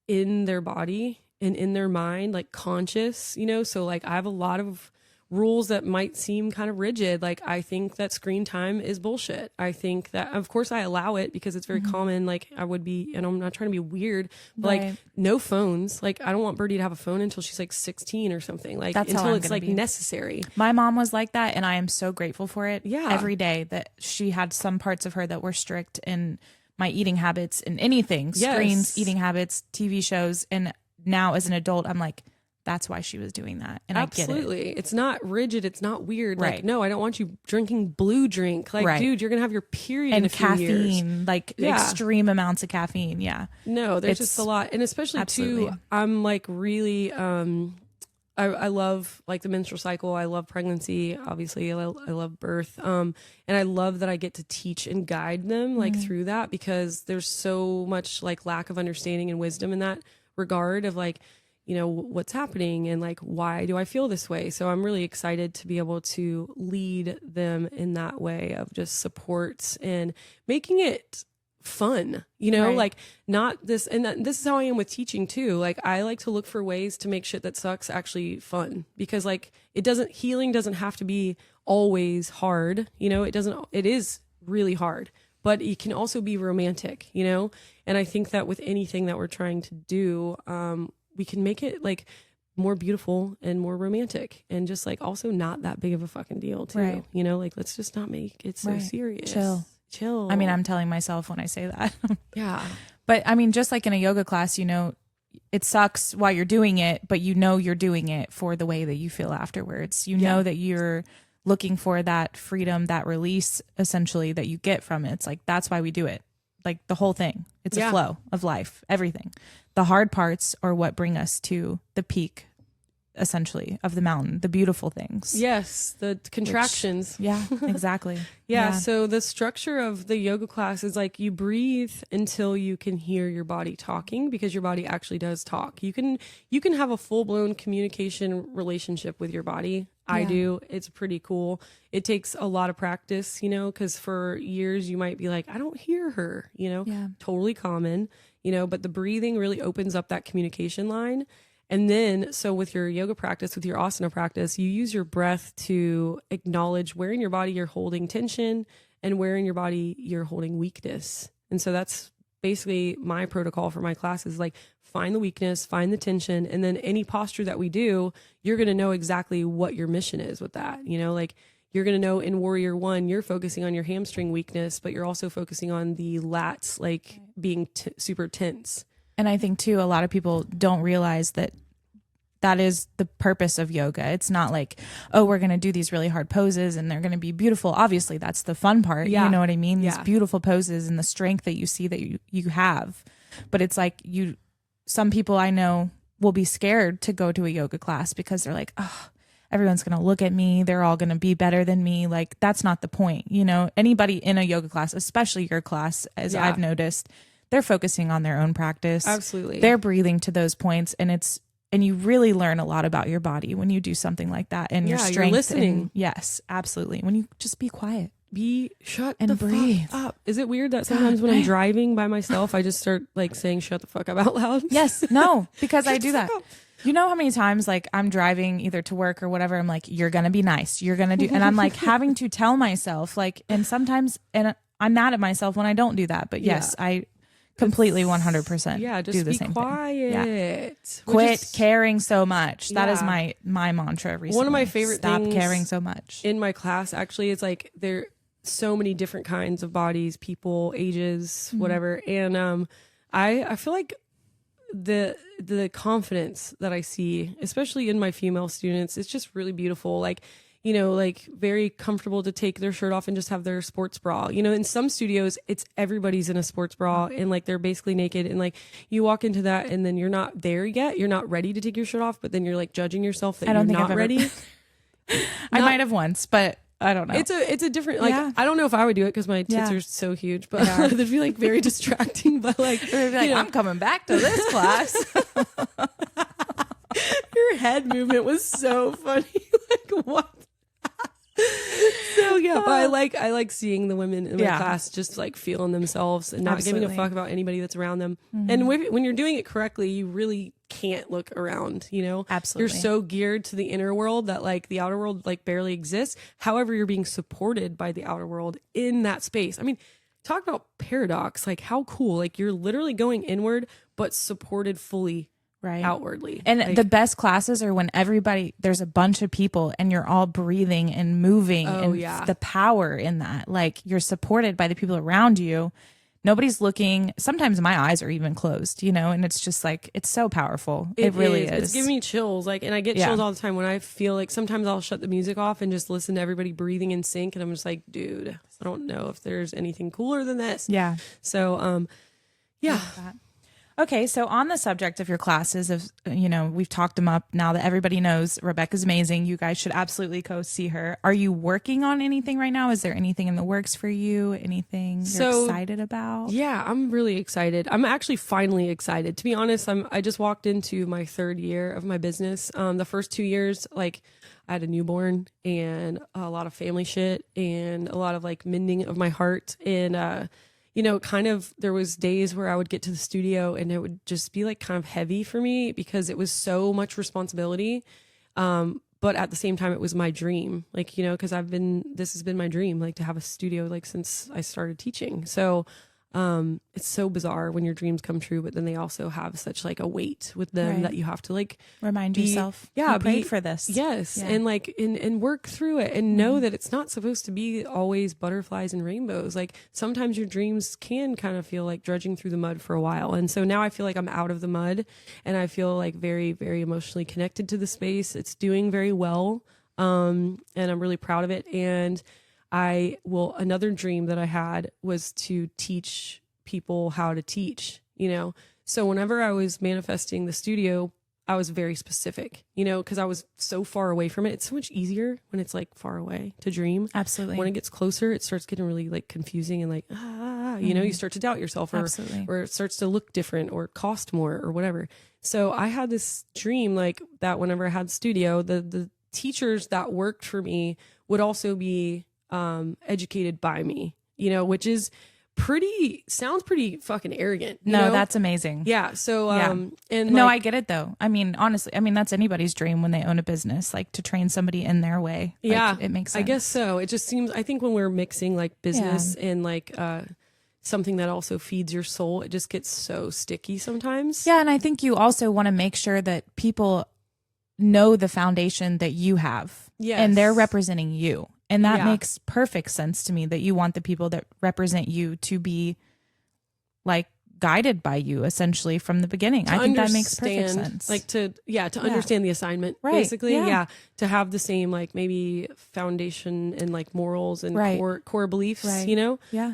in their body and in their mind, like conscious, you know? So like I have a lot of rules that might seem kind of rigid. Like I think that screen time is bullshit. I think that of course I allow it because it's very common. Like I would be, and I'm not trying to be weird, but Right. like no phones. Like I don't want Birdie to have a phone until she's like 16 or something. Like That's how until I'm it's gonna like be. necessary. My mom was like that, and I am so grateful for it. Yeah. Every day that she had some parts of her that were strict in my eating habits and anything, Yes. screens, eating habits, TV shows. And now as an adult, I'm like, that's why she was doing that. And I get it. Absolutely. It's not rigid. It's not weird. Right. Like, no, I don't want you drinking blue drink. Like, Right. dude, you're going to have your period in And a few years. caffeine, like Yeah. extreme amounts of caffeine. Yeah. No, there's It's- just a lot. And especially absolutely. too, I'm like really, I love like the menstrual cycle. I love pregnancy. Obviously, I love birth. And I love that I get to teach and guide them like through that because there's so much like lack of understanding and wisdom in that regard of like, you know, what's happening and like, why do I feel this way? So I'm really excited to be able to lead them in that way of just support and making it fun, you know, Right. like not this. And this is how I am with teaching too. Like I like to look for ways to make shit that sucks actually fun, because like healing doesn't have to be always hard. You know, it is really hard, but it can also be romantic, you know? And I think that with anything that we're trying to do, we can make it like more beautiful and more romantic and just like also not that big of a fucking deal too. Right. You know, like let's just not make it so Right. serious. Chill. I mean, I'm telling myself when I say that. Yeah. But I mean, just like in a yoga class, you know, it sucks while you're doing it, but you know you're doing it for the way that you feel afterwards. You know that you're looking for that freedom, that release essentially that you get from it. It's like, that's why we do it. Like the whole thing. It's a flow of life, everything. The hard parts are what bring us to the peak, essentially, of the mountain, the beautiful things. Yes, the contractions. Exactly. So the structure of the yoga class is like you breathe until you can hear your body talking, because your body actually does talk. You can have a full-blown communication relationship with your body. I do. It's pretty cool. It takes a lot of practice, you know, because for years you might be like, I don't hear her, you know, totally common, you know, but the breathing really opens up that communication line. And then, so with your yoga practice, with your asana practice, you use your breath to acknowledge where in your body you're holding tension and where in your body you're holding weakness. And so that's basically my protocol for my classes, like find the weakness, find the tension, and then any posture that we do, you're going to know exactly what your mission is with that. You know, like you're going to know in Warrior One, you're focusing on your hamstring weakness, but you're also focusing on the lats, like being super tense. And I think too, a lot of people don't realize that that is the purpose of yoga. It's not like, oh, we're going to do these really hard poses and they're going to be beautiful. Obviously, that's the fun part. You know what I mean? These beautiful poses and the strength that you see that you have. But it's like some people I know will be scared to go to a yoga class because they're like, oh, everyone's going to look at me. They're all going to be better than me. Like, that's not the point. You know, anybody in a yoga class, especially your class, as I've noticed, they're focusing on their own practice. Absolutely. They're breathing to those points, and you really learn a lot about your body when you do something like that, and your strength. You're listening. Yes, absolutely. When you just be quiet. Shut and the breathe. fuck up. Is it weird that sometimes when I'm driving by myself, I just start like saying shut the fuck up out loud? Yes. No, because I do that. You know how many times like I'm driving either to work or whatever, I'm like, you're going to be nice. You're going to do, and I'm like having to tell myself like, and sometimes, and I'm mad at myself when I don't do that. But yes, I completely 100% just do the be same quiet. thing. Yeah. Quit caring so much. That is my mantra recently. One of my favorite things Stop caring so much. In my class, actually, it's like there so many different kinds of bodies, people, ages, whatever. And I feel like the confidence that I see, especially in my female students, it's just really beautiful. Like, you know, like very comfortable to take their shirt off and just have their sports bra. You know, in some studios, it's everybody's in a sports bra and like they're basically naked. And like you walk into that and then you're not there yet. You're not ready to take your shirt off, but then you're like judging yourself that you're not ready. I might have once, but I don't know. It's a different, like, I don't know if I would do it because my tits are so huge, but it'd be like very distracting. But like, be like, I'm coming back to this class. Your head movement was so funny. Like, what? So but I like seeing the women in my class just like feeling themselves and not giving a fuck about anybody that's around them. And when you're doing it correctly, you really can't look around, you know? Absolutely. You're so geared to the inner world that like the outer world like barely exists. However, you're being supported by the outer world in that space. I mean, talk about paradox. Like how cool. Like you're literally going inward but supported fully outwardly. And like, the best classes are when there's a bunch of people and you're all breathing and moving the power in that. Like you're supported by the people around you. Nobody's looking. Sometimes my eyes are even closed, you know, and it's just like, it's so powerful. It really is. It's giving me chills. Like, and I get chills all the time when I feel like sometimes I'll shut the music off and just listen to everybody breathing in sync. And I'm just like, dude, I don't know if there's anything cooler than this. Yeah. So, Okay, so on the subject of your classes, of we've talked them up now that everybody knows Rebecca's amazing. You guys should absolutely go see her. Are you working on anything right now? Is there anything in the works for you? Anything you're excited about? Yeah, I'm really excited. I'm actually finally excited. To be honest, I just walked into my 3rd year of my business. The first 2 years, like I had a newborn and a lot of family shit and a lot of like mending of my heart and kind of there was days where I would get to the studio and it would just be like kind of heavy for me because it was so much responsibility. But at the same time, it was my dream, like, because this has been my dream, like to have a studio, like since I started teaching. So it's so bizarre when your dreams come true, but then they also have such like a weight with them that you have to like remind yourself. Yeah, you prayed for this. Yes, and like and work through it and know that it's not supposed to be always butterflies and rainbows. Like sometimes your dreams can kind of feel like dredging through the mud for a while. And so now I feel like I'm out of the mud and I feel like very, very emotionally connected to the space. It's doing very well, and I'm really proud of it. And another dream that I had was to teach people how to teach, So whenever I was manifesting the studio, I was very specific, because I was so far away from it. It's so much easier when it's like far away to dream. Absolutely. When it gets closer, it starts getting really like confusing and like, you start to doubt yourself or it starts to look different or cost more or whatever. So I had this dream like that whenever I had the studio, the teachers that worked for me would also be educated by me, which is sounds pretty fucking arrogant. No, that's amazing. Yeah. So, and no, I get it though. I mean, honestly, that's anybody's dream when they own a business, like to train somebody in their way. Like, it makes sense. I guess so. It just seems, I think when we're mixing like business and like, something that also feeds your soul, it just gets so sticky sometimes. Yeah. And I think you also want to make sure that people know the foundation that you have. Yes. And they're representing you. And that makes perfect sense to me, that you want the people that represent you to be like guided by you essentially from the beginning. I think that makes perfect sense. Like to understand the assignment, basically. Yeah. To have the same like maybe foundation and like morals and core beliefs, Yeah.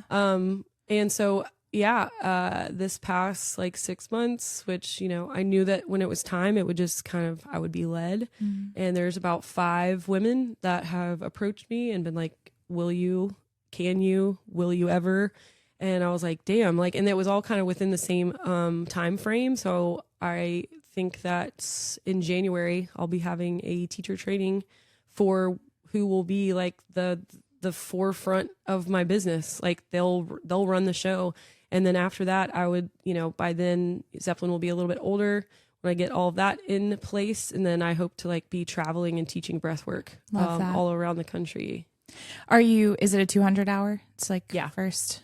And so this past like 6 months, which, I knew that when it was time, it would just I would be led. And there's about 5 women that have approached me and been like, will you ever? And I was like, damn, like, and it was all kind of within the same time frame. So I think that in January, I'll be having a teacher training for who will be like the forefront of my business. Like they'll run the show. And then after that, I would, by then Zeppelin will be a little bit older when I get all of that in place. And then I hope to like be traveling and teaching breath work all around the country. Is it a 200 hour? It's like first.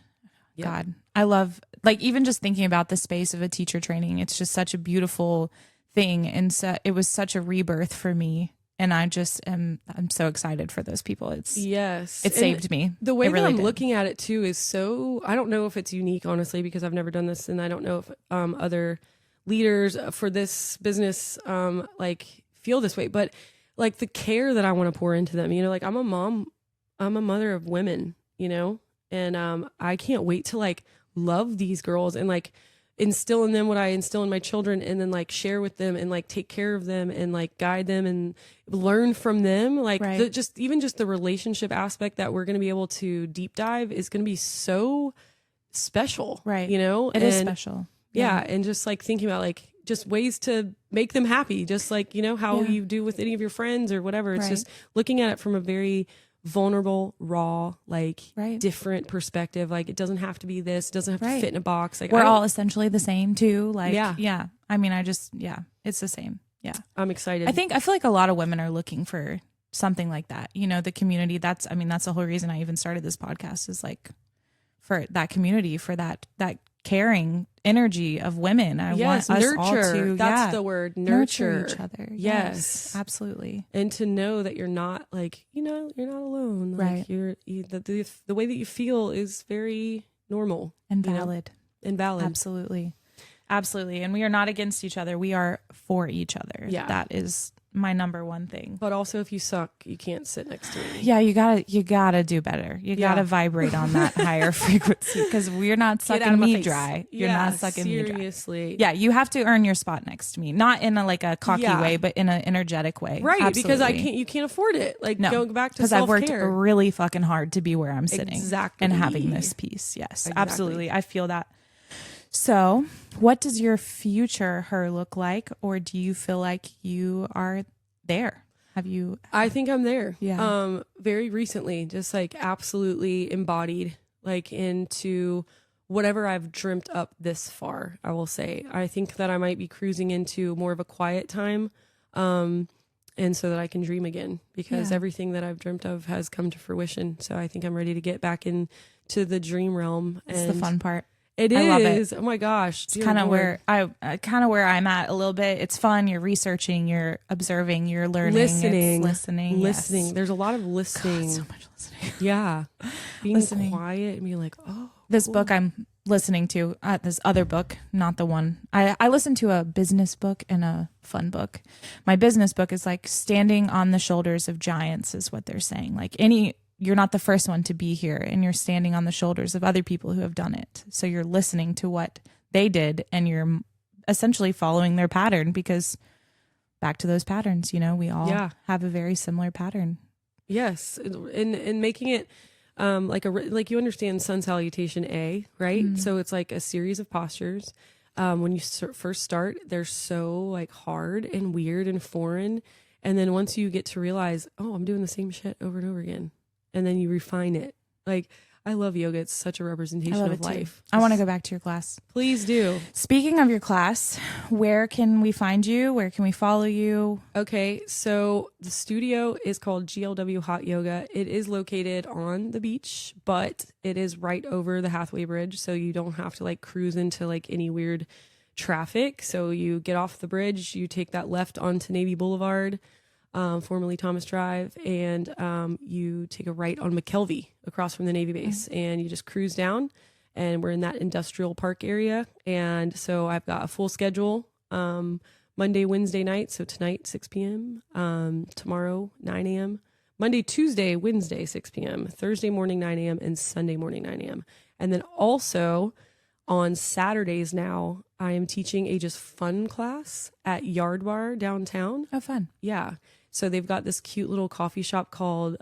Yeah. God, I love like even just thinking about the space of a teacher training. It's just such a beautiful thing. And so it was such a rebirth for me. And I'm so excited for those people. It saved me. The way that I'm looking at it too is so, I don't know if it's unique, honestly, because I've never done this. And I don't know if other leaders for this business like feel this way, but like the care that I want to pour into them, like I'm a mom, I'm a mother of women, and I can't wait to like love these girls and like instill in them what I instill in my children and then like share with them and like take care of them and like guide them and learn from them. Like just the relationship aspect that we're going to be able to deep dive is going to be so special. Right. It is special. Yeah. And just like thinking about like just ways to make them happy, just like, how you do with any of your friends or whatever. It's just looking at it from a very vulnerable, raw, like different perspective. Like it doesn't have to be this, it doesn't have to fit in a box. Like we're all essentially the same too. Like, I mean, it's the same. Yeah. I'm excited. I feel like a lot of women are looking for something like that. The community, that's the whole reason I even started this podcast is like for that community, for that caring energy of women. I want us all to that's the word, nurture each other. Yes, absolutely. And to know that you're not like, you're not alone. Like the way that you feel is very normal and valid. And valid. Absolutely. And we are not against each other. We are for each other. Yeah. That is my number one thing. But also, if you suck, you can't sit next to me. Yeah, you gotta do better. You gotta vibrate on that higher frequency, because we're not sucking me dry. You're not sucking me dry. Seriously. Yeah, you have to earn your spot next to me, not in a cocky way, but in an energetic way. Right? Absolutely. Because you can't afford it. Like, No, going back to because self-care. I've worked really fucking hard to be where I'm sitting, Exactly, and having this peace. Yes, exactly. absolutely. I feel that. So, what does your future her look like, or do you feel like you are there? Have you? I think I'm there. Yeah. Very recently, just like absolutely embodied, like into whatever I've dreamt up this far. I will say, I think that I might be cruising into more of a quiet time, and so that I can dream again, because everything that I've dreamt of has come to fruition. So I think I'm ready to get back into the dream realm. It's the fun part. It I is. love it. Oh my gosh. It's kind of where I'm at a little bit. It's fun. You're researching, you're observing, you're learning, listening. Yes. There's a lot of listening. God, so much listening. Yeah. Being Listening. quiet and being like, oh, This cool. book I'm listening to, this other book, not the one. I listen to a business book and a fun book. My business book is like standing on the shoulders of giants is what they're saying. Like you're not the first one to be here, and you're standing on the shoulders of other people who have done it. So you're listening to what they did, and you're essentially following their pattern, because back to those patterns, we all have a very similar pattern. Yes. And making it like you understand sun salutation A, right? Mm-hmm. So it's like a series of postures. When you first start, they're so like hard and weird and foreign. And then once you get to realize, oh, I'm doing the same shit over and over again. And then you refine it. Like, I love yoga. It's such a representation of life. I want to go back to your class. Please do. Speaking of your class, where can we find you? Where can we follow you? Okay, so the studio is called GLW Hot Yoga. It is located on the beach, but it is right over the Hathaway Bridge, so you don't have to like cruise into like any weird traffic. So you get off the bridge, you take that left onto Navy Boulevard, formerly Thomas Drive, and you take a right on McKelvey across from the Navy base, and you just cruise down, and we're in that industrial park area. And so I've got a full schedule, Monday, Wednesday night. So tonight, 6 p.m., tomorrow, 9 a.m., Monday, Tuesday, Wednesday, 6 p.m., Thursday morning, 9 a.m., and Sunday morning, 9 a.m. And then also on Saturdays now, I am teaching a just fun class at Yard Bar downtown. Oh, fun. Yeah. So they've got this cute little coffee shop called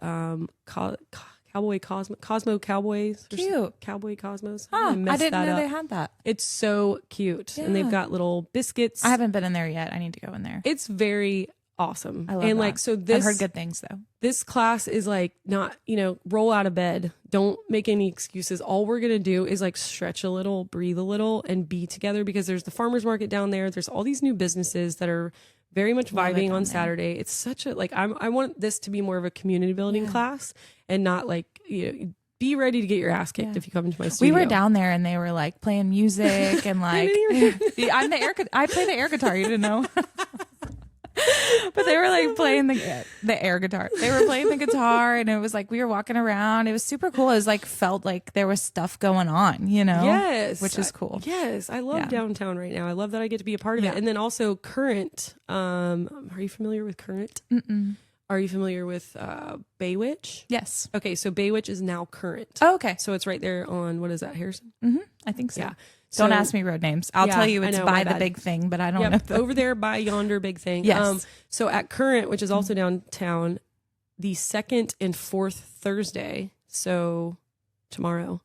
Cowboy Cosmo Cowboys. Cute. Cowboy Cosmos. Huh, I didn't know up. they had that. It's so cute. And they've got little biscuits. I haven't been in there yet. I need to go in there. It's very awesome. I love and that. like, so this, I've heard good things though. This class is like not, roll out of bed. Don't make any excuses. All we're going to do is like stretch a little, breathe a little, and be together, because there's the farmer's market down there. There's all these new businesses that are very much vibing on Saturday. It's such a, like, I want this to be more of a community building class, and not like, be ready to get your ass kicked if you come into my studio. We were down there and they were like playing music and like, I play the air guitar. You didn't know? But they were like playing the air guitar. They were playing the guitar, and it was like we were walking around. It was super cool. It was like felt like there was stuff going on, Yes, which is cool. Yes, I love downtown right now. I love that I get to be a part of it. And then also Current. Are you familiar with Current? Mm-mm. Are you familiar with Baywitch? Yes. Okay, so Baywitch is now Current. Oh, okay. So it's right there on, what is that, Harrison? Mm-hmm. I think so. Yeah. Don't ask me road names. I'll tell you it's by the bad. big thing, but I don't know. Over there by yonder big thing. Yes. So at Current, which is also downtown, the second and fourth Thursday, so tomorrow,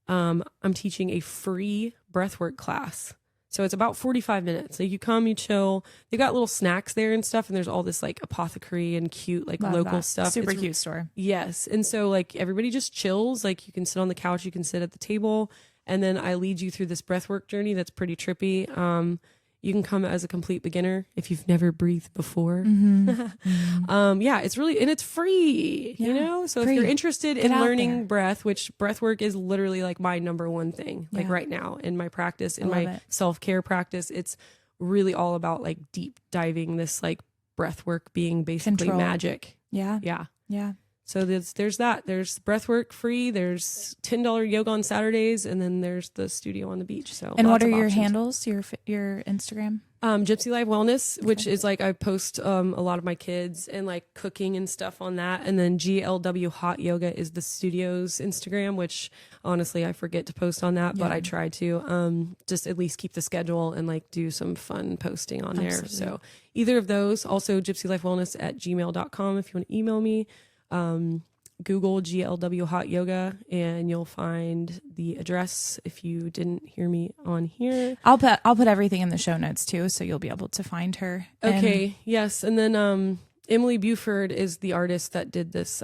I'm teaching a free breathwork class. So it's about 45 minutes. Like, you come, you chill. They got little snacks there and stuff, and there's all this like apothecary and cute like Love local that. stuff. Super cute store. Yes. And so like everybody just chills. Like, you can sit on the couch, you can sit at the table. And then I lead you through this breathwork journey that's pretty trippy. You can come as a complete beginner if you've never breathed before. It's really, and it's free, So free. if you're interested Get in out learning there. breath, which breathwork is literally like my number one thing, like right now in my practice, in my self-care practice, it's really all about like deep diving this like breathwork being basically Control. magic. Yeah. Yeah. Yeah. So there's that. There's breathwork free. There's $10 yoga on Saturdays, and then there's the studio on the beach. So And what lots are of your options. handles? Your Instagram? Gypsy Life Wellness, which is like I post a lot of my kids and like cooking and stuff on that. And then GLW Hot Yoga is the studio's Instagram, which honestly I forget to post on that, but I try to just at least keep the schedule and like do some fun posting on there. So either of those. Also gypsylifewellness@gmail.com if you want to email me. Google GLW Hot Yoga and you'll find the address if you didn't hear me on here. I'll put everything in the show notes too, so you'll be able to find her. Okay. Yes. And then Emily Buford is the artist that did this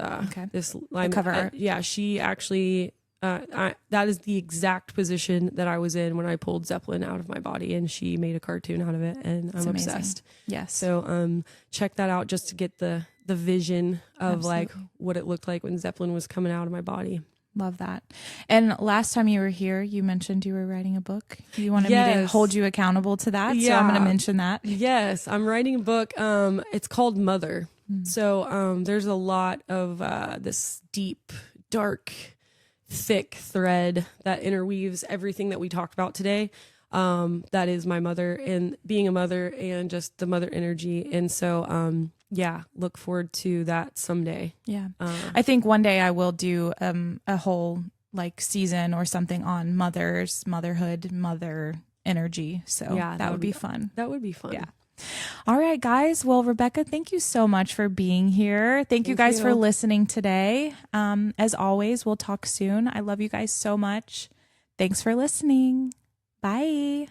this cover art. Yeah, she actually that is the exact position that I was in when I pulled Zeppelin out of my body, and she made a cartoon out of it, and I'm obsessed. Yes. So check that out just to get the vision of like what it looked like when Zeppelin was coming out of my body. Love that. And last time you were here, you mentioned you were writing a book. You wanted me to hold you accountable to that. Yeah. So I'm going to mention that. Yes. I'm writing a book. It's called Mother. So there's a lot of this deep, dark, thick thread that interweaves everything that we talked about today. That is my mother and being a mother and just the mother energy. And so, look forward to that someday. Yeah. I think one day I will do a whole like season or something on motherhood, mother energy. So that would be fun. That would be fun. Yeah. All right, guys. Well, Rebecca, thank you so much for being here. Thank you guys for listening today. As always, we'll talk soon. I love you guys so much. Thanks for listening. Bye.